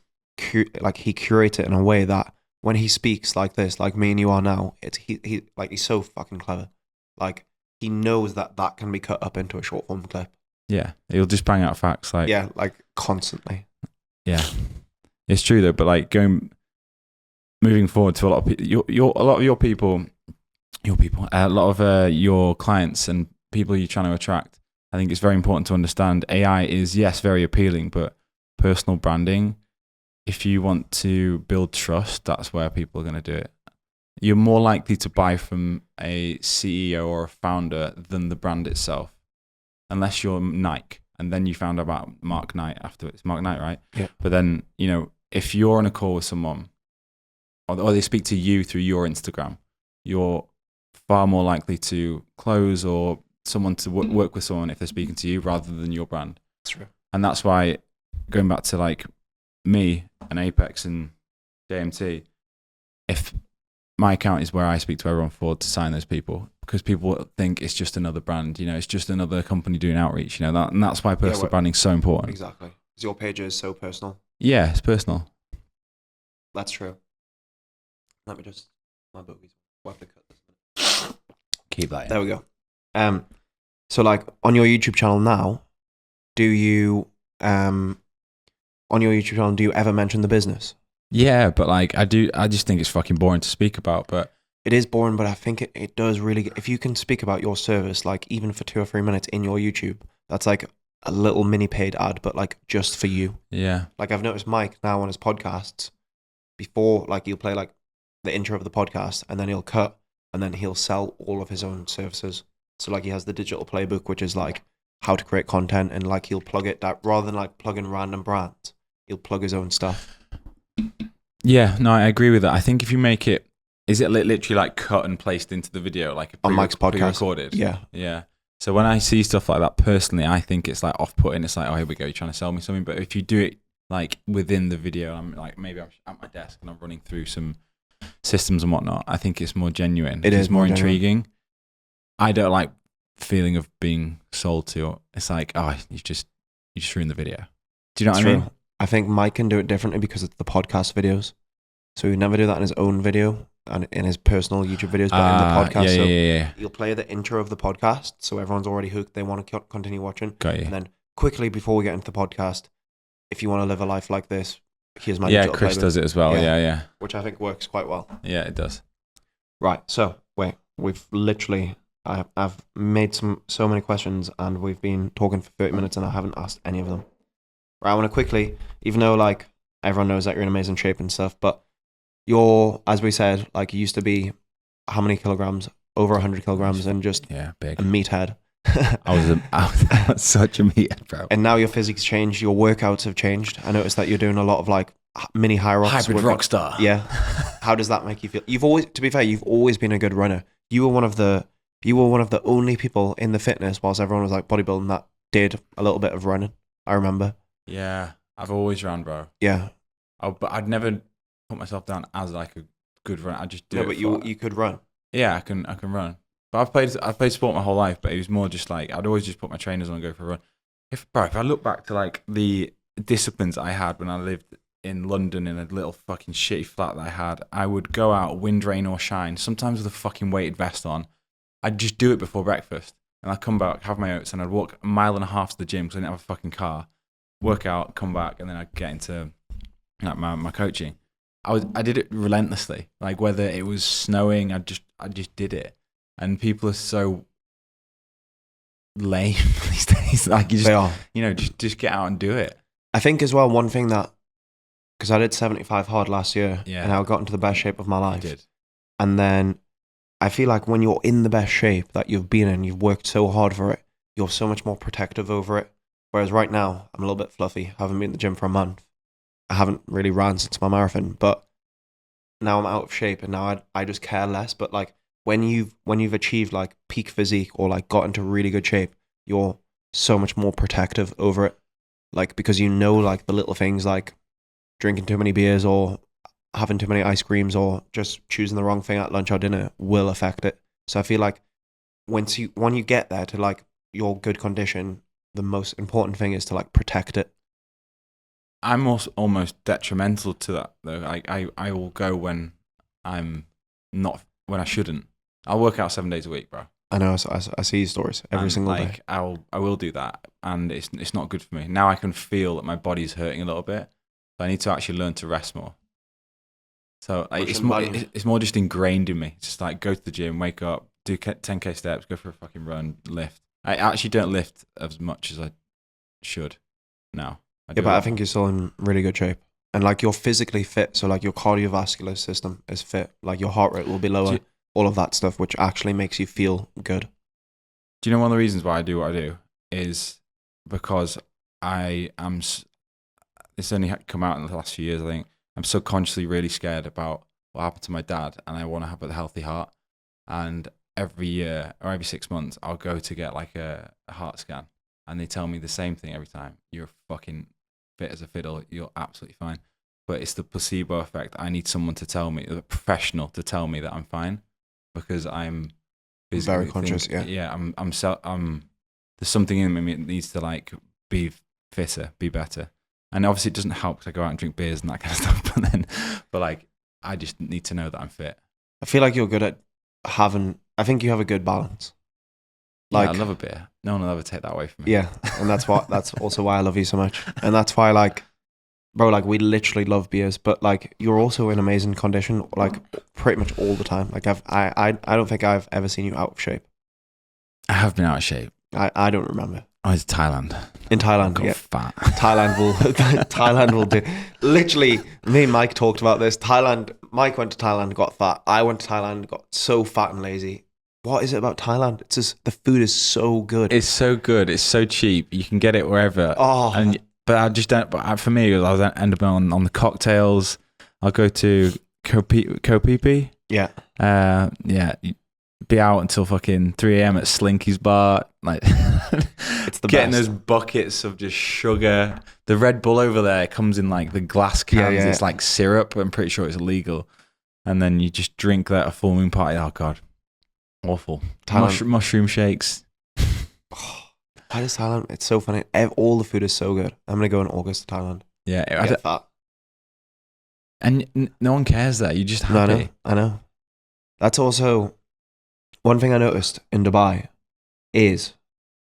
like he curates it in a way that when he speaks like this, like me and you are now, it's he like he's so fucking clever. Like he knows that can be cut up into a short form clip. Yeah, he'll just bang out facts like yeah, like constantly. Yeah, it's true though. But like moving forward to a lot of people, a lot of your clients and people you're trying to attract. I think it's very important to understand AI is, yes, very appealing, but personal branding, if you want to build trust, that's where people are going to do it. You're more likely to buy from a CEO or a founder than the brand itself, unless you're Nike. And then you found out about Mark Knight after. It's Mark Knight, right? Yeah. But then, if you're on a call with someone or they speak to you through your Instagram, you're far more likely to close or someone to work with someone if they're speaking to you rather than your brand. That's true. And that's why, going back to like me and Apex and JMT, if my account is where I speak to everyone for to sign those people, because people think it's just another brand, it's just another company doing outreach, and that's why personal branding is so important. Exactly. Because your page is so personal. Yeah, it's personal. That's true. Let me just, my boobies. We'll have to cut this. Keep that in. There we go. So like on your YouTube channel now, do you ever mention the business? Yeah, but like I just think it's fucking boring to speak about, but it is boring, but I think it does really, if you can speak about your service, like even for 2 or 3 minutes in your YouTube, that's like a little mini paid ad, but like just for you. Yeah. Like I've noticed Mike now on his podcasts, before like he'll play like the intro of the podcast and then he'll cut and then he'll sell all of his own services. So like he has the digital playbook, which is like how to create content, and like he'll plug it that rather than like plug in random brands, he'll plug his own stuff. Yeah, no, I agree with that. I think if you make it, is it literally like cut and placed into the video, like on Mike's podcast, pre-recorded? Yeah. Yeah. So when I see stuff like that, personally, I think it's like off-putting. It's like, oh, here we go, you're trying to sell me something. But if you do it like within the video, I'm like, maybe I'm at my desk and I'm running through some systems and whatnot. I think it's more genuine. It is It's more more genuine. intriguing. I don't like feeling of being sold to. It's like, oh, you just ruined the video. Do you know what I mean? I think Mike can do it differently because it's the podcast videos. So he would never do that in his own video and in his personal YouTube videos, but in the podcast. Yeah. You'll play the intro of the podcast, so everyone's already hooked. They want to continue watching. Got you. And then quickly before we get into the podcast, if you want to live a life like this, here's my Yeah, digital Chris playbook, does it as well. Yeah. which I think works quite well. Yeah, it does. Right. So we've literally I've made so many questions and we've been talking for 30 minutes and I haven't asked any of them. Right. I want to quickly, even though like everyone knows that you're in amazing shape and stuff, but you're, as we said, like you used to be how many kilograms? Over 100 kilograms and just big. a meathead. I was such a meathead, bro. And now your physique's changed, your workouts have changed. I noticed that you're doing a lot of like mini high rocks. Hybrid rock star. Yeah. How does that make you feel? You've always, to be fair, you've always been a good runner. You were one of the only people in the fitness, whilst everyone was like bodybuilding, that did a little bit of running. I remember. Yeah, I've always run, bro. Yeah. But I'd never put myself down as like a good runner. I just do it. But you could run. Yeah, I can run. But I've played sport my whole life, but it was more just like I'd always just put my trainers on and go for a run. If I look back to like the disciplines I had when I lived in London in a little fucking shitty flat that I had, I would go out, wind, rain or shine, sometimes with a fucking weighted vest on. I'd just do it before breakfast. And I'd come back, have my oats, and I'd walk a mile and a half to the gym because I didn't have a fucking car. Work out, come back, and then I'd get into like my coaching. I did it relentlessly. Like whether it was snowing, I just did it. And people are so lame these days. Like you just, They are. Just get out and do it. I think as well, one thing that, because I did 75 hard last year and I got into the best shape of my life. You did. And then I feel like when you're in the best shape that you've been in, you've worked so hard for it, you're so much more protective over it. Whereas right now, I'm a little bit fluffy. I haven't been in the gym for a month. I haven't really ran since my marathon, but now I'm out of shape and now I just care less. But like when you've achieved like peak physique or like got into really good shape, you're so much more protective over it. Like because you know like the little things like drinking too many beers or having too many ice creams or just choosing the wrong thing at lunch or dinner will affect it. So I feel like when you get there to like your good condition, the most important thing is to like protect it. I'm also almost detrimental to that though. I will go when I'm not, when I shouldn't. I'll work out 7 days a week, bro. I know. I see your stories every single day. I will do that, and it's not good for me. Now I can feel that my body's hurting a little bit, but I need to actually learn to rest more. So it's more just ingrained in me. It's just like go to the gym, wake up, do 10k steps, go for a fucking run, lift. I actually don't lift as much as I should now. But I think you're still in really good shape. And like you're physically fit, so like your cardiovascular system is fit. Like your heart rate will be lower, all of that stuff, which actually makes you feel good. Do you know one of the reasons why I do what I do is because I am, it's only come out in the last few years, I think. I'm subconsciously really scared about what happened to my dad, and I want to have a healthy heart. And every year or every 6 months, I'll go to get like a heart scan, and they tell me the same thing every time. You're fucking fit as a fiddle. You're absolutely fine. But it's the placebo effect. I need someone to tell me, a professional to tell me that I'm fine, because I'm very conscious. I'm there's something in me that needs to like be fitter, be better. And obviously it doesn't help because I go out and drink beers and that kind of stuff. But like, I just need to know that I'm fit. I feel like you're good at I think you have a good balance. Like, I love a beer. No one will ever take that away from me. Yeah. And that's also why I love you so much. And that's why like, bro, like we literally love beers, but like you're also in amazing condition, like pretty much all the time. Like I don't think I've ever seen you out of shape. I have been out of shape. I don't remember. Oh, it's Thailand. In Thailand, yeah. Fat. Thailand will do. Literally, me and Mike talked about this. Mike went to Thailand, got fat. I went to Thailand, got so fat and lazy. What is it about Thailand? It's just the food is so good. It's so good. It's so cheap. You can get it wherever. But I just don't. But for me, I end up on the cocktails. I'll go to Kopipi. Yeah. Be out until fucking 3 a.m. at Slinky's bar. Like, it's the getting best. those buckets of just sugar. The Red Bull over there comes in like the glass cans. Yeah. It's like syrup. I'm pretty sure it's illegal. and then you just drink that at a full moon party. Oh God, awful. Thailand. Mushroom shakes. Why does Thailand? It's so funny. All the food is so good. I'm gonna go in August to Thailand. Yeah, Get fat. and no one cares there. You're just happy. I know. That's also one thing I noticed in Dubai is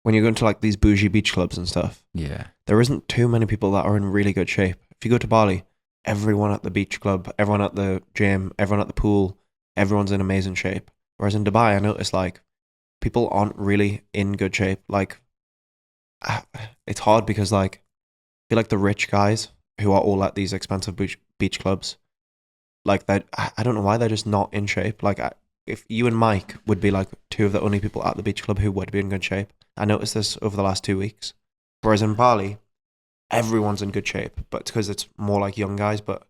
when you go into like these bougie beach clubs and stuff, Yeah, there isn't too many people that are in really good shape. If you go to Bali, everyone at the beach club, everyone at the gym, everyone at the pool, everyone's in amazing shape. Whereas in Dubai, I noticed like people aren't really in good shape. Like, it's hard because like I feel like the rich guys who are all at these expensive beach clubs, like that, I don't know why they're just not in shape. Like, if you and Mike would be like two of the only people at the beach club who would be in good shape. I noticed this over the last 2 weeks. Whereas in Bali, everyone's in good shape, but because it's more like young guys. But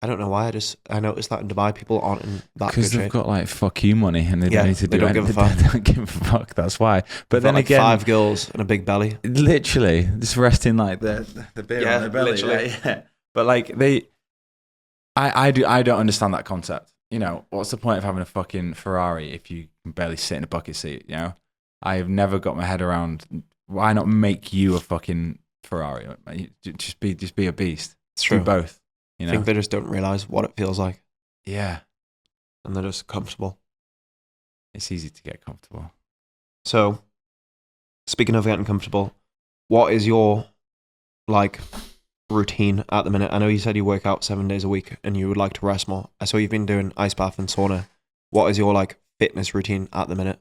I don't know why. I noticed that in Dubai, people aren't in that good shape. because they've got like fuck you money and they Yeah, don't need to they do don't give a anything. fuck. They don't give a fuck. That's why. But They've then got, like, again, 5 girls and a big belly. literally just resting like the beer Yeah, on their belly. literally. Yeah. But like I don't understand that concept. You know, what's the point of having a fucking Ferrari if you can barely sit in a bucket seat? You know, I've never got my head around why not make you a fucking Ferrari? Just be a beast. It's true. Do both. You I know? think they just don't realize what it feels like, Yeah, and they're just comfortable. it's easy to get comfortable. So, speaking of getting comfortable, what is your like routine at the minute? I know you said you work out 7 days a week and you would like to rest more. I saw you've been doing ice bath and sauna. What is your like fitness routine at the minute?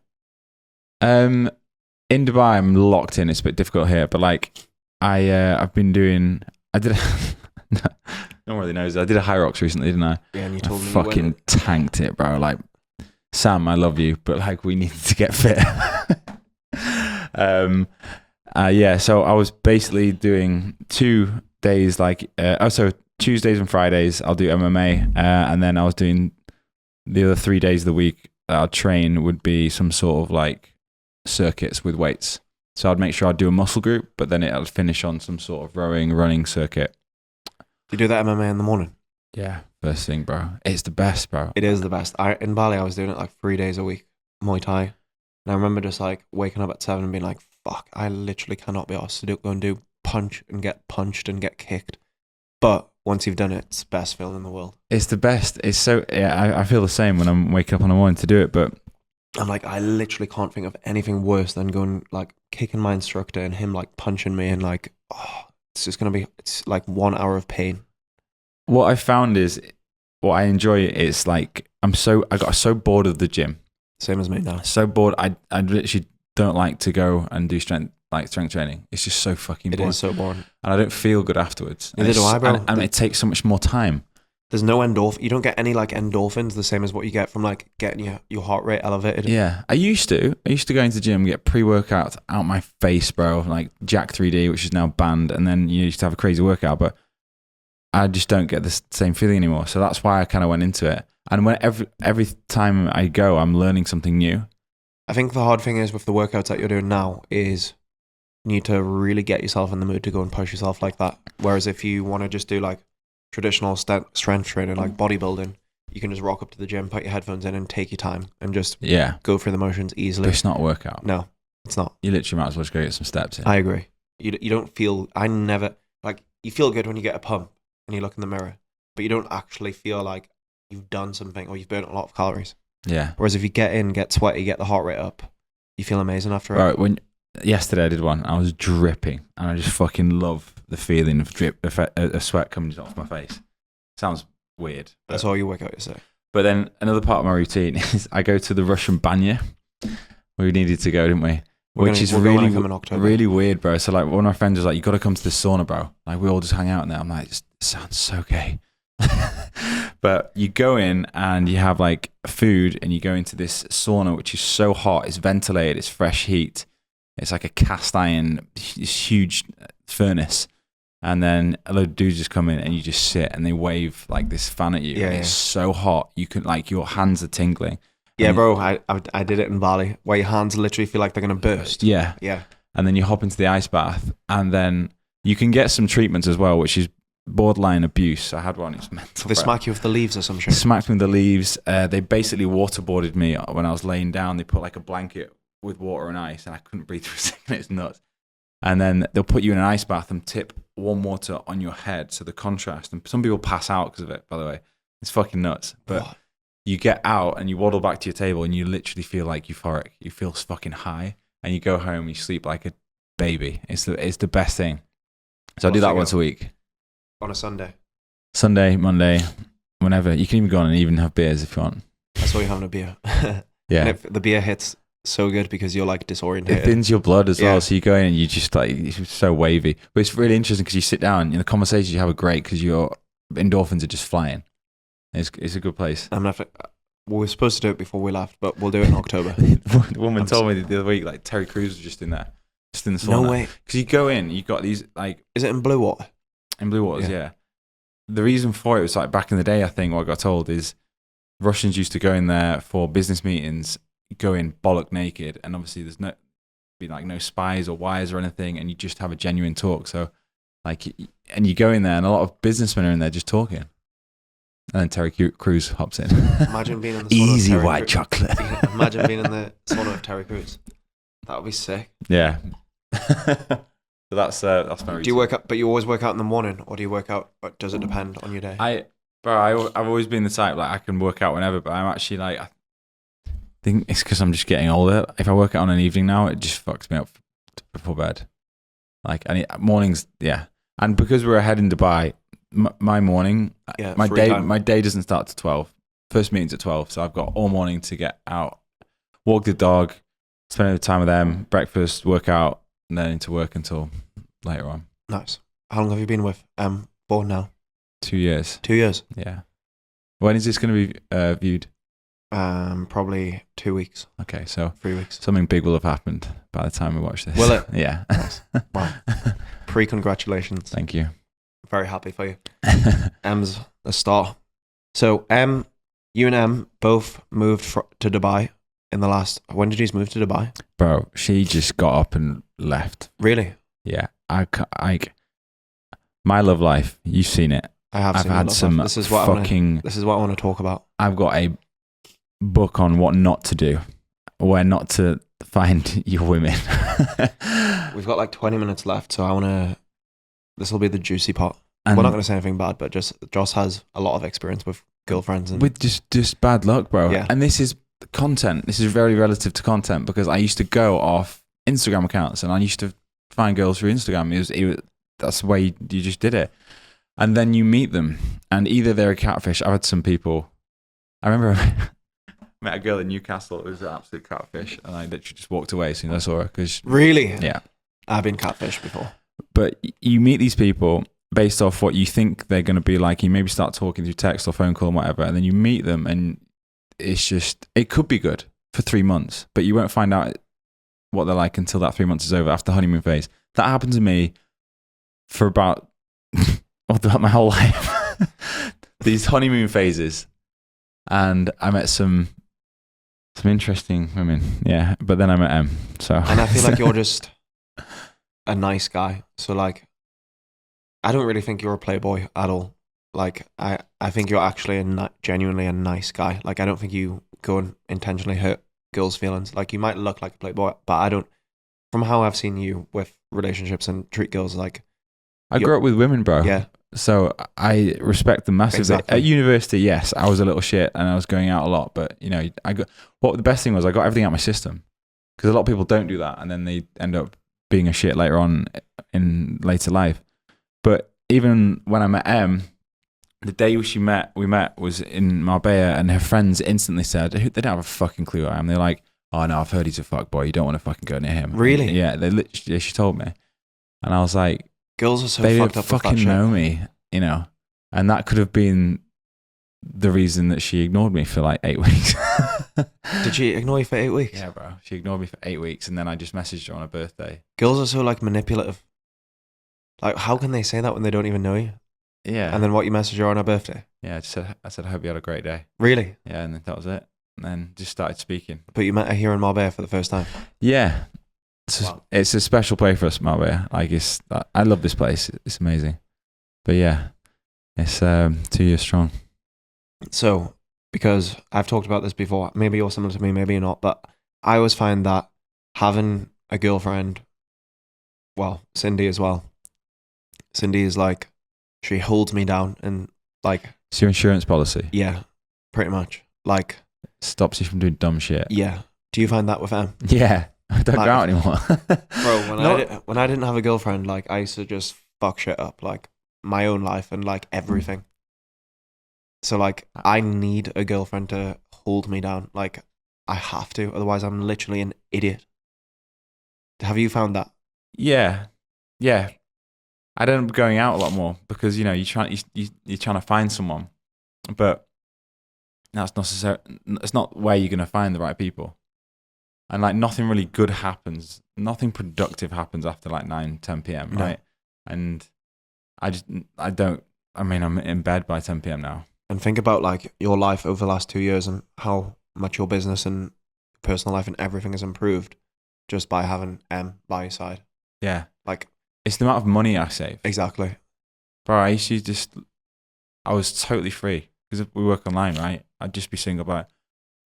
In Dubai, I'm locked in. It's a bit difficult here, but like I've been doing. I did. No one really knows. I did a high rocks recently, didn't I? Yeah, and you I told me you fucking went. tanked it, bro. Like, Sam, I love you, but like we needed to get fit. Yeah. So I was basically doing 2 days, like so Tuesdays and Fridays I'll do MMA, and then I was doing the other 3 days of the week that I'd train would be some sort of like circuits with weights. So I'd make sure I'd do a muscle group, but then it'll finish on some sort of running circuit. You do that MMA in the morning? Yeah, first thing, bro. It's the best, bro. It is the best. In Bali, I was doing it like 3 days a week, Muay Thai. And I remember just like waking up at 7 and being like, fuck, I literally cannot be asked to go and do punch and get punched and get kicked. But once you've done it, it's the best feeling in the world. It's the best. It's so, yeah, I feel the same when I'm waking up on the morning to do it, but I'm like, I literally can't think of anything worse than going like kicking my instructor and him like punching me and like, oh, it's just going to be, it's like 1 hour of pain. what I found is what I enjoy is like, I got so bored of the gym. Same as me now. So bored. I literally don't like to go and do strength training. It's just so fucking It boring. is so boring. And I don't feel good afterwards. Neither do I, bro. And it takes so much more time. There's no endorphin. You don't get any like endorphins the same as what you get from like getting your heart rate elevated. Yeah. I used to go into the gym, get pre-workout out my face, bro. Like Jack 3D, which is now banned. And then you used to have a crazy workout, but I just don't get the same feeling anymore. So that's why I kind of went into it. And when every time I go, I'm learning something new. I think the hard thing is with the workouts that you're doing now is you need to really get yourself in the mood to go and push yourself like that. Whereas if you want to just do like traditional strength training, like bodybuilding, you can just rock up to the gym, put your headphones in and take your time and just go through the motions easily. But it's not a workout. No, it's not. You literally might as well just go get some steps in. I agree. You don't feel, I never, like you feel good when you get a pump and you look in the mirror, but you don't actually feel like you've done something or you've burnt a lot of calories. Yeah. Whereas if you get in, get sweaty, get the heart rate up, you feel amazing after it. Right. Yesterday I did one, I was dripping and I just fucking love the feeling of a sweat coming off my face. Sounds weird. That's all you work out yesterday. But then another part of my routine is I go to the Russian banya. We needed to go, didn't we? Which is really weird, bro. So like one of my friends was like, you got to come to the sauna, bro. Like we all just hang out in there. I'm like, it sounds so gay. But you go in and you have like food and you go into this sauna, which is so hot. It's ventilated. It's fresh heat. It's like a cast iron, huge furnace. And then a load of dudes just come in and you just sit and they wave like this fan at you. Yeah, and it's so hot. You can like, your hands are tingling. Yeah, bro, I did it in Bali where your hands literally feel like they're going to burst. Yeah. Yeah. And then you hop into the ice bath and then you can get some treatments as well, which is borderline abuse. I had one. It was mental. They smack you with the leaves or some shit. Smacked me with the leaves. They basically waterboarded me when I was laying down. They put like a blanket with water and ice, and I couldn't breathe for a second. It's nuts. And then they'll put you in an ice bath and tip warm water on your head, so the contrast. And some people pass out because of it, by the way. It's fucking nuts. But What? you get out and you waddle back to your table and you literally feel like euphoric. You feel fucking high. And you go home and you sleep like a baby. It's the best thing. So I do that once a week. On a Sunday. Sunday, Monday, whenever. You can even go on and even have beers if you want. I saw you having a beer. Yeah. And if the beer hits so good because you're like disoriented. It thins your blood as Yeah. well. So you go in and you just like, it's so wavy. But it's really interesting because you sit down and the conversations you have are great because your endorphins are just flying. It's a good place. I'm gonna have to, we were supposed to do it before we left, but we'll do it in October. The woman told me the other week, like Terry Crews was just in there, just in the sauna. No way. Because you go in, you've got these like Is it in blue water? in Blue Waters, yeah. The reason for it was like back in the day, I think what I got told is Russians used to go in there for business meetings, go in bollock naked, and obviously there's no spies or wires or anything, and you just have a genuine talk. So like, and you go in there, and a lot of businessmen are in there just talking. And then Terry Crews hops in. Imagine being in the sauna Easy of Terry white chocolate. Imagine being in the sauna of Terry Crews. That would be sick. Yeah. So that's my routine. Do you work out? But you always work out in the morning, or do you work out? Or does it depend on your day? I've always been the type like I can work out whenever, but I'm actually like, I think it's because I'm just getting older. If I work out on an evening now, it just fucks me up before bed. Like mornings, yeah. And because we're ahead in Dubai, my morning, my day doesn't start till 12. First meeting's at 12, so I've got all morning to get out, walk the dog, spend time with them, breakfast, work out, and then into work until later on. Nice. How long have you been with Born now? 2 years. 2 years. Yeah. When is this going to be viewed? Probably 2 weeks. Okay, so 3 weeks. something big will have happened by the time we watch this. Will it? Yeah. Wow. Pre-congratulations. Thank you. Very happy for you. M's a star. So you and M both moved to Dubai in the last. When did you move to Dubai? Bro, she just got up and left. Really? Yeah. My love life, you've seen it. I've had seen some this is what this is what I want to talk about. I've got a book on what not to do, where not to find your women. We've got like 20 minutes left, so this will be the juicy part. And we're not going to say anything bad, but just Joss has a lot of experience with girlfriends and with just bad luck, bro. Yeah. And this is content. This is very relative to content because I used to go off Instagram accounts and I used to find girls through Instagram. That's the way you just did it. And then you meet them, and either they're a catfish. I've had some people. I remember I met a girl in Newcastle who was an absolute catfish, and I literally just walked away as soon as I saw her. Really? Yeah. I've been catfished before. But you meet these people based off what you think they're going to be like. You maybe start talking through text or phone call and whatever, and then you meet them, and it could be good for 3 months, but you won't find out what they're like until that 3 months is over, after the honeymoon phase. That happened to me for about my whole life. These honeymoon phases, and I met some interesting women. Yeah, but then I met M. So, and I feel like you're just a nice guy. So like, I don't really think you're a playboy at all. Like, I think you're actually genuinely a nice guy. Like, I don't think you go and intentionally hurt girls' feelings. Like, you might look like a playboy, but I don't. From how I've seen you with relationships and treat girls, like, I grew up with women, bro. Yeah. So I respect them massively. Exactly. At university, yes, I was a little shit and I was going out a lot, but the best thing was I got everything out of my system, because a lot of people don't do that and then they end up being a shit later on in later life. But even when I met M, the day we met was in Marbella, and her friends instantly said, they don't have a fucking clue who I am. They're like, oh no, I've heard he's a fuckboy. You don't want to fucking go near him. Really? Yeah, she told me. And I was like, girls are so they fucked don't up with that fucking shit. know me, and that could have been the reason that she ignored me for like 8 weeks. Did she ignore you for 8 weeks? Yeah, bro. She ignored me for 8 weeks, and then I just messaged her on her birthday. Girls are so like manipulative. Like, how can they say that when they don't even know you? Yeah. And then what, you messaged her on her birthday? Yeah, I said, I hope you had a great day. Really? Yeah, and then that was it. And then just started speaking. But you met her here in Marbella for the first time? Yeah. Wow. It's a special place for us, Marbella. Like, I love this place. It's amazing. But yeah. It's 2 years strong. So, because I've talked about this before, maybe you're similar to me, maybe you're not, but I always find that having a girlfriend, well, Cindy as well, Cindy is like, she holds me down and like, It's your insurance policy. yeah, pretty much. Like, Stops you from doing dumb shit. yeah. Do you find that with them? Yeah. I don't Like, go out anymore. Bro, when I didn't have a girlfriend, like, I used to just fuck shit up, like, my own life and like everything. So like, I need a girlfriend to hold me down. Like, I have to, otherwise I'm literally an idiot. Have you found that? Yeah. Yeah. I'd end up going out a lot more because, you know, you're trying to find someone, but that's it's not where you're going to find the right people. And like nothing really good happens, nothing productive happens after like 9, 10 p.m. No. Right? And I'm in bed by 10 p.m. now. And think about like your life over the last 2 years and how much your business and personal life and everything has improved just by having M by your side. Yeah. Like, it's the amount of money I save. exactly. Bro, I was totally free because we work online, right? I'd just be single about,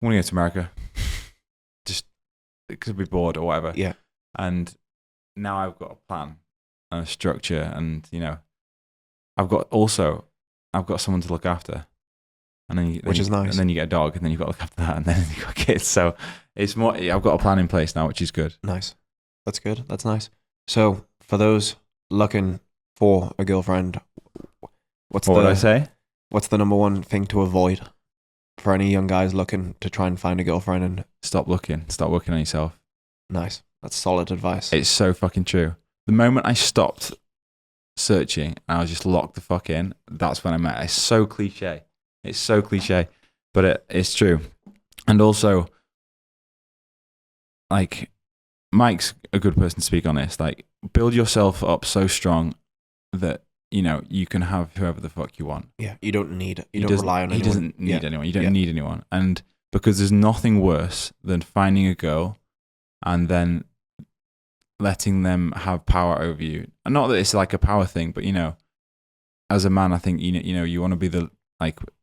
I want to go to America. Just because I'd be bored or whatever. Yeah. And now I've got a plan and a structure and, you know, I've got someone to look after. And then Which is nice. And then you get a dog and then you've got to look after that and then you've got kids. So it's more, I've got a plan in place now, which is good. Nice. That's good. That's nice. So for those looking for a girlfriend, What would I say? what's the number one thing to avoid for any young guys looking to try and find a girlfriend? And Stop working on yourself. nice. That's solid advice. It's so fucking true. The moment I stopped searching and I was just locked the fuck in, that's when I met. It's so cliche. But it's true. And also, like, Mike's a good person to speak on this. Like, build yourself up so strong that, you know, you can have whoever the fuck you want. Yeah, you don't rely on anyone. He doesn't need anyone. You don't Yeah. need anyone. And because there's nothing worse than finding a girl and then letting them have power over you. And not that it's like a power thing, but, you know, as a man, I think, you know, you want to be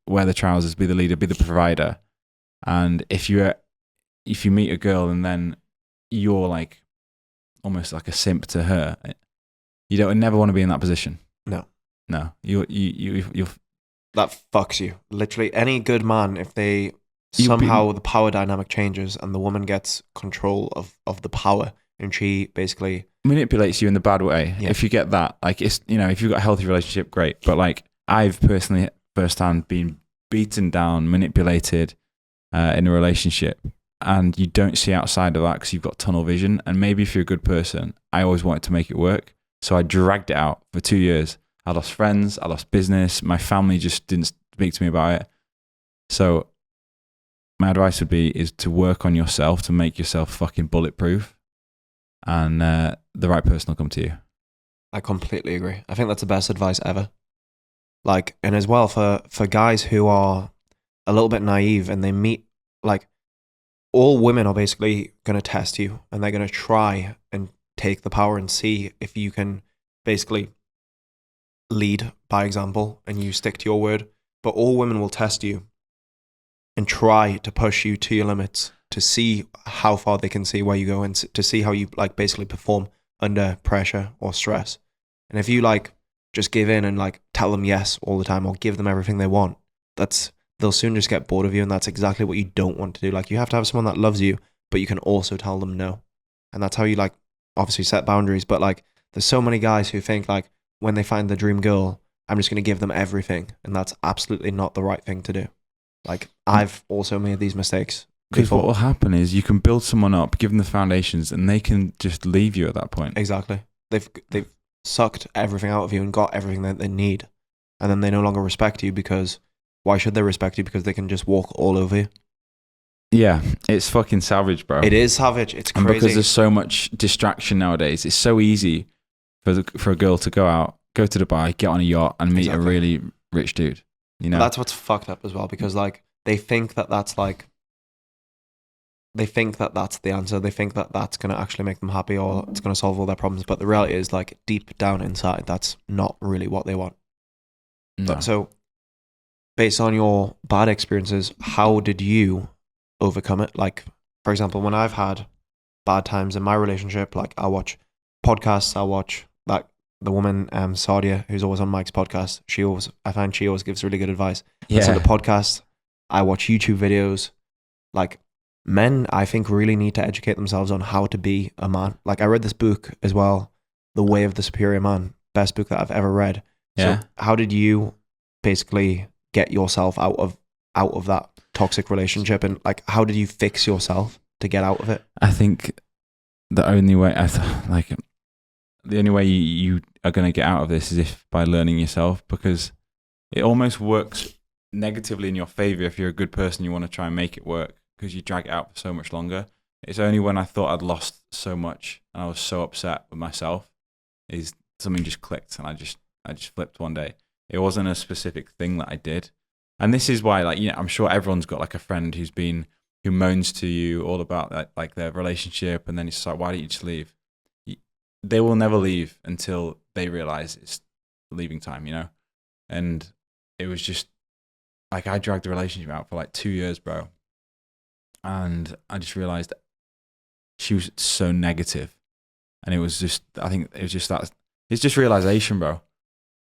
wear the trousers, be the leader, be the provider. And if you meet a girl and then you're like almost like a simp to her, you don't never want to be in that position. No, you'll That fucks you. Literally, any good man, if they somehow the power dynamic changes and the woman gets control of the power and she basically manipulates you in the bad way. Yeah. If you get that, like, it's, you know, if you've got a healthy relationship, great. But like, I've personally firsthand been beaten down, manipulated in a relationship, and you don't see outside of that because you've got tunnel vision. And maybe if you're a good person, I always wanted to make it work, so I dragged it out for 2 years. I lost friends, I lost business, my family just didn't speak to me about it. So my advice would be is to work on yourself, to make yourself fucking bulletproof, and the right person will come to you. I completely agree. I think that's the best advice ever. Like, and as well for guys who are a little bit naive and they meet, like, all women are basically going to test you and they're going to try and take the power and see if you can basically lead by example and you stick to your word. But all women will test you and try to push you to your limits to see how far they can see where you go and to see how you like basically perform under pressure or stress. And if you like just give in and like tell them yes all the time or give them everything they want, they'll soon just get bored of you, and that's exactly what you don't want to do. Like, you have to have someone that loves you, but you can also tell them no. And that's how you like obviously set boundaries. But like, there's so many guys who think like when they find the dream girl, I'm just going to give them everything, and that's absolutely not the right thing to do. Like, I've also made these mistakes. Because what will happen is you can build someone up, give them the foundations, and they can just leave you at that point. Exactly. They've sucked everything out of you and got everything that they need, and then they no longer respect you because why should they respect you? Because they can just walk all over you. Yeah, it's fucking savage, bro. It is savage. It's crazy. And because there's so much distraction nowadays, it's so easy for a girl to go to Dubai, get on a yacht, and meet a really rich dude. You know, that's what's fucked up as well, because like they think that that's the answer. They think that that's going to actually make them happy or it's going to solve all their problems. But the reality is, like, deep down inside, that's not really what they want. No. But so, based on your bad experiences, how did you overcome it? Like, for example, when I've had bad times in my relationship, like I watch podcasts, I watch like the woman Sadia, who's always on Mike's podcast. I find she always gives really good advice. Yeah. Listen to podcasts. I watch YouTube videos. Like, men, I think, really need to educate themselves on how to be a man. Like, I read this book as well, The Way of the Superior Man, best book that I've ever read. Yeah. So how did you basically get yourself out of that toxic relationship, and like how did you fix yourself to get out of it? I think the only way the only way you are going to get out of this is if by learning yourself, because it almost works negatively in your favor if you're a good person. You want to try and make it work because you drag it out for so much longer. It's only when I thought I'd lost so much and I was so upset with myself is something just clicked, and I just flipped one day. It wasn't a specific thing that I did. And this is why, like, you know, I'm sure everyone's got like a friend who moans to you all about that, like their relationship, and then it's like, why don't you just leave? They will never leave until they realize it's leaving time, you know? And it was just like, I dragged the relationship out for like 2 years, bro. And I just realized she was so negative. And it was just, I think it was just that, it's just realization, bro.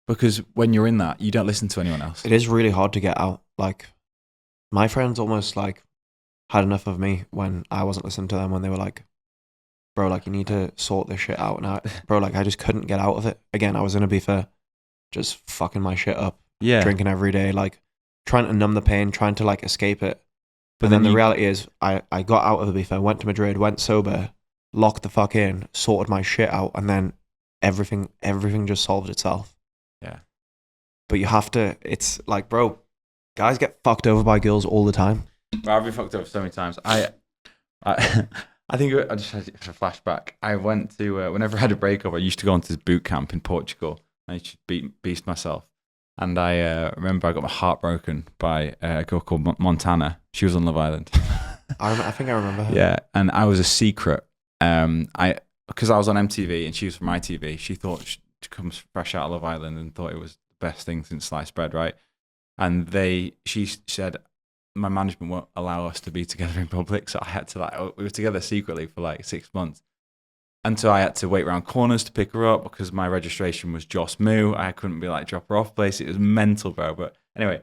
Because when you're in that, you don't listen to anyone else. It is really hard to get out. Like, my friends almost like had enough of me when I wasn't listening to them, when they were like, bro, like, you need to sort this shit out. And bro, like, I just couldn't get out of it. Again, I was in Ibiza, just fucking my shit up, Yeah. drinking every day, like trying to numb the pain, trying to like escape it. But then the reality is I got out of Ibiza, went to Madrid, went sober, locked the fuck in, sorted my shit out, and then everything just solved itself. Yeah. But you have to, it's like, bro, guys get fucked over by girls all the time. Well, I've been fucked up so many times. I think I just had a flashback. I went to, whenever I had a breakup, I used to go into this boot camp in Portugal. I used to beast myself. And I remember I got my heart broken by a girl called Montana. She was on Love Island. I think I remember her. Yeah, and I was a secret. Because I was on MTV and she was from ITV. She thought she comes fresh out of Love Island and thought it was the best thing since sliced bread, right? And she said, my management won't allow us to be together in public, so I had to we were together secretly for like 6 months. Until I had to wait around corners to pick her up because my registration was Joss Mooney. I couldn't be like drop her off place. It was mental, bro. But anyway,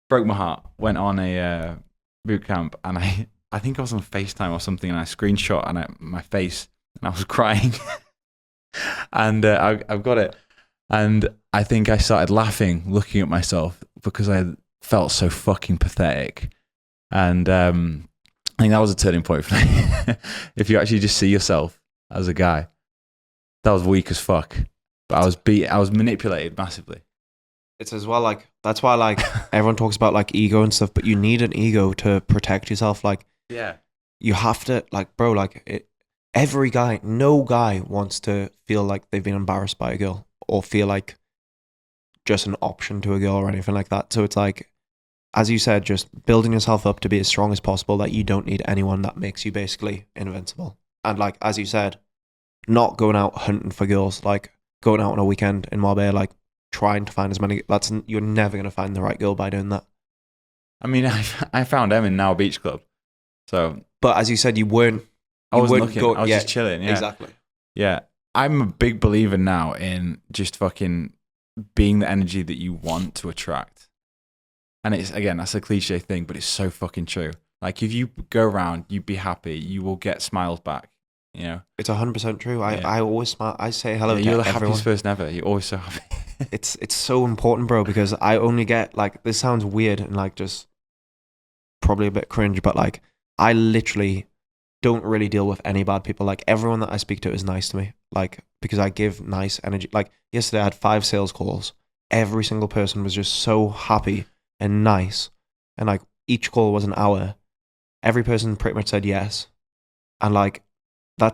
broke my heart. Went on a boot camp, and I think I was on FaceTime or something, and I screenshot my face, and I was crying. And I've got it. And I think I started laughing, looking at myself because I felt so fucking pathetic. And I think that was a turning point for me. If you actually just see yourself as a guy, that was weak as fuck. But I was manipulated massively. It's as well, like, that's why, like, everyone talks about like ego and stuff, but you need an ego to protect yourself. Like, yeah, you have to, like, bro, like, no guy wants to feel like they've been embarrassed by a girl or feel like just an option to a girl or anything like that. So it's like, as you said, just building yourself up to be as strong as possible, that you don't need anyone that makes you basically invincible. And like, as you said, not going out hunting for girls, like going out on a weekend in Marbella, like trying to find as many, you're never going to find the right girl by doing that. I mean, I found them in Now Beach Club. So, but as you said, I wasn't looking. I was just chilling. Yeah, exactly. Yeah, I'm a big believer now in just fucking being the energy that you want to attract. And it's, again, that's a cliche thing, but it's so fucking true. Like, if you go around, you be happy, you will get smiles back. You know, it's 100% true. I always smile. I say hello to you're the everyone. happiest person ever. You're always so happy. It's so important, bro, because I only get, like, this sounds weird and like just probably a bit cringe, but like, I literally don't really deal with any bad people. Like, everyone that I speak to is nice to me, like, because I give nice energy. Like, yesterday I had 5 sales calls. Every single person was just so happy and nice, and like, each call was an hour. Every person pretty much said yes. And like, I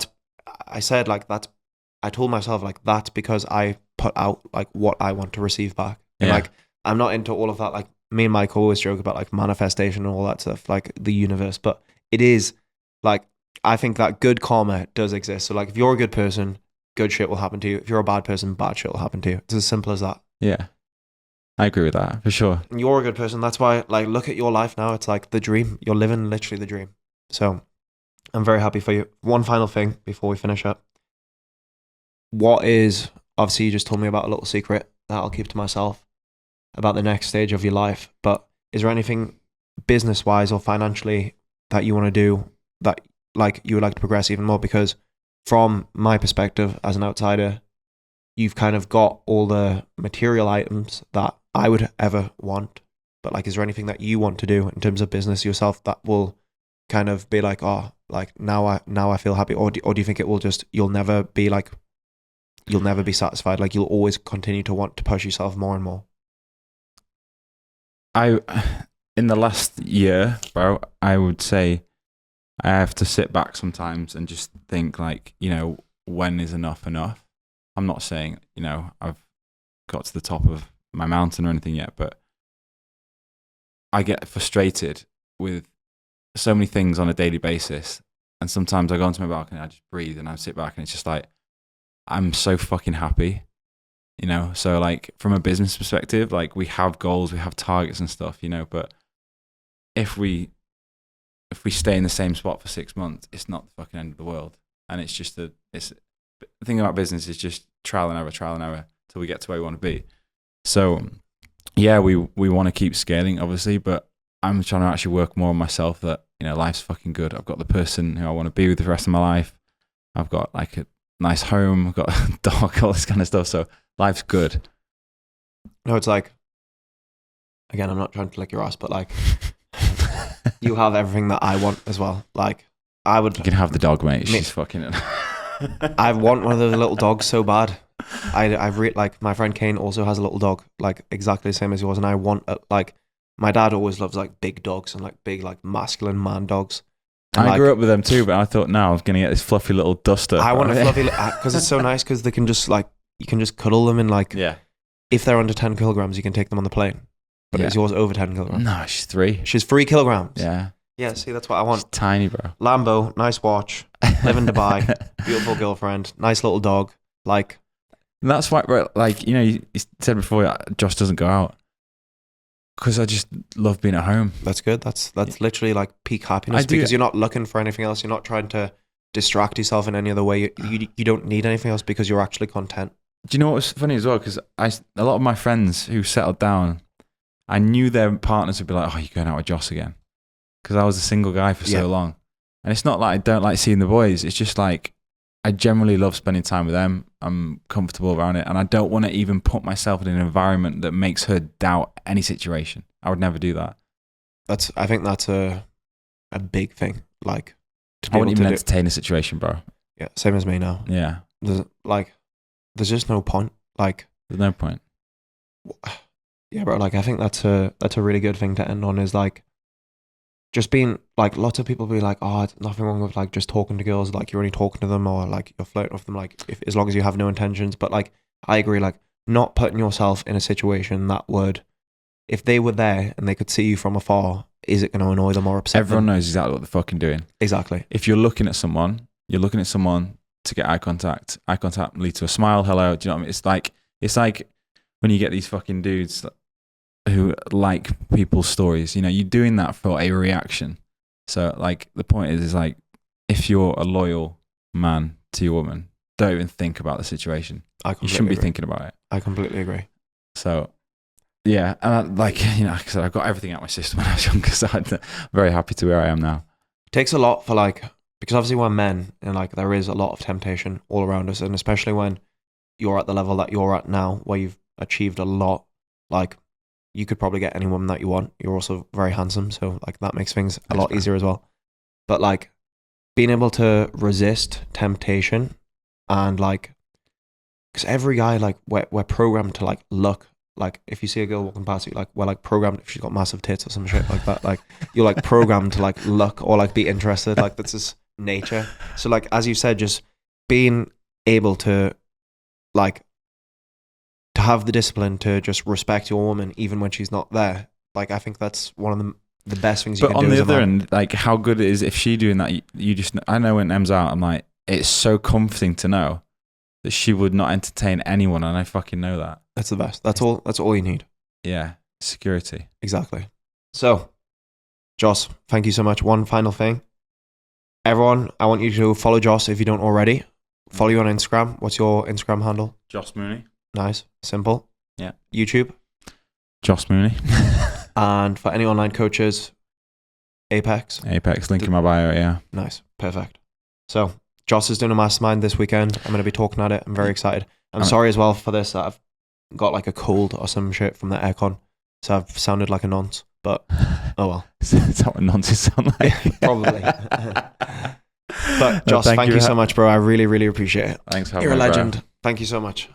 told myself, like, that's because I put out like what I want to receive back. And like, I'm not into all of that. Like, me and Mike always joke about like manifestation and all that stuff, like the universe, but it is like, I think that good karma does exist. So like, if you're a good person, good shit will happen to you. If you're a bad person, bad shit will happen to you. It's as simple as that. Yeah. I agree with that for sure. And you're a good person. That's why, like, look at your life now. It's like the dream. You're living literally the dream. So I'm very happy for you. One final thing before we finish up. What is, obviously you just told me about a little secret that I'll keep to myself about the next stage of your life, but is there anything business-wise or financially that you want to do that like you would like to progress even more? Because from my perspective as an outsider, you've kind of got all the material items that I would ever want. But like, is there anything that you want to do in terms of business yourself that will kind of be like, oh, like now I feel happy, or do you think it will just, you'll never be satisfied, like you'll always continue to want to push yourself more and more? In the last year, bro, I would say I have to sit back sometimes and just think like, when is enough enough? I'm not saying, I've got to the top of my mountain or anything yet, but I get frustrated with so many things on a daily basis. And sometimes I go onto my balcony, I just breathe and I sit back and it's just like, I'm so fucking happy, So like from a business perspective, like we have goals, we have targets and stuff, but if we stay in the same spot for 6 months, it's not the fucking end of the world. And it's just the thing about business is just trial and error till we get to where we want to be. So yeah, we want to keep scaling obviously, but I'm trying to actually work more on myself that, life's fucking good. I've got the person who I want to be with the rest of my life. I've got like a nice home, I've got a dog, all this kind of stuff. So life's good. No, it's like, again, I'm not trying to lick your ass, but like, you have everything that I want as well. Like, You can have the dog, mate. She's fucking. I want one of those little dogs so bad. Like my friend Kane also has a little dog, like exactly the same as yours, and I want like my dad always loves like big dogs and like big like masculine man dogs. And I grew up with them too, but I thought now I'm gonna get this fluffy little duster. I want a fluffy because it's so nice because they can just like you can just cuddle them and like if they're under 10 kilograms you can take them on the plane. But is yours over 10 kilograms? No, she's 3. She's 3 kilograms. Yeah. Yeah, see, that's what I want. She's tiny, bro. Lambo, nice watch, live in Dubai, beautiful girlfriend, nice little dog. Like, and that's why, bro, like, you said before, Josh doesn't go out because I just love being at home. That's good. That's literally like peak happiness because you're not looking for anything else. You're not trying to distract yourself in any other way. You don't need anything else because you're actually content. Do you know what's funny as well? Because a lot of my friends who settled down, I knew their partners would be like, oh, you're going out with Joss again. Because I was a single guy for so long. And it's not like I don't like seeing the boys. It's just like I generally love spending time with them. I'm comfortable around it. And I don't want to even put myself in an environment that makes her doubt any situation. I would never do that. I think that's a big thing. Like, I wouldn't even entertain a situation, bro. Yeah, same as me now. Yeah. There's just no point. Like, there's no point. Yeah, bro. Like, I think that's a really good thing to end on is like, just being like, lots of people be like, oh, it's nothing wrong with like just talking to girls, like you're only talking to them or like you're flirting with them, like as long as you have no intentions. But like, I agree, like not putting yourself in a situation that would, if they were there and they could see you from afar, is it going to annoy them or upset Everyone them? knows exactly what they're fucking doing. Exactly. If you're looking at someone to get eye contact lead to a smile, hello, do you know what I mean? It's like when you get these fucking dudes who like people's stories, you're doing that for a reaction. So like the point is like if you're a loyal man to your woman, don't even think about the situation. You shouldn't be thinking about it. I completely agree. So yeah, and like I said, I've got everything out of my system when I was younger, so I'm very happy to where I am now. It takes a lot for like, because obviously we're men and like there is a lot of temptation all around us, and especially when you're at the level that you're at now where you've achieved a lot, like you could probably get any woman that you want. You're also very handsome, so like that makes things a lot easier as well. But like being able to resist temptation and like, because every guy, like we're programmed to like look, like if you see a girl walking past you, like we're like programmed, if she's got massive tits or some shit like that, like you're like programmed to like look or like be interested, like that's just nature. So like as you said, just being able to like to have the discipline to just respect your woman even when she's not there, like I think that's one of the best things you can do. But on the other end, like how good it is if she doing that, you just, I know when Em's out, I'm like, it's so comforting to know that she would not entertain anyone, and I fucking know that. That's the best. That's all you need. security. Exactly. So, Joss, thank you so much. One final thing. Everyone, I want you to follow Joss if you don't already. Follow you on Instagram. What's your Instagram handle? Joss Mooney. Nice. Simple. Yeah. YouTube. Joss Mooney. And for any online coaches, Apex. Link in my bio, yeah. Nice. Perfect. So, Joss is doing a mastermind this weekend. I'm going to be talking at it. I'm very excited. I'm sorry as well for this. I've got like a cold or some shit from the aircon. So I've sounded like a nonce. But, oh well. Is that what nonsense sound like? Probably. But, Joss, thank you so much, bro. I really, really appreciate it. Thanks for having You're me, a legend. bro. Thank you so much.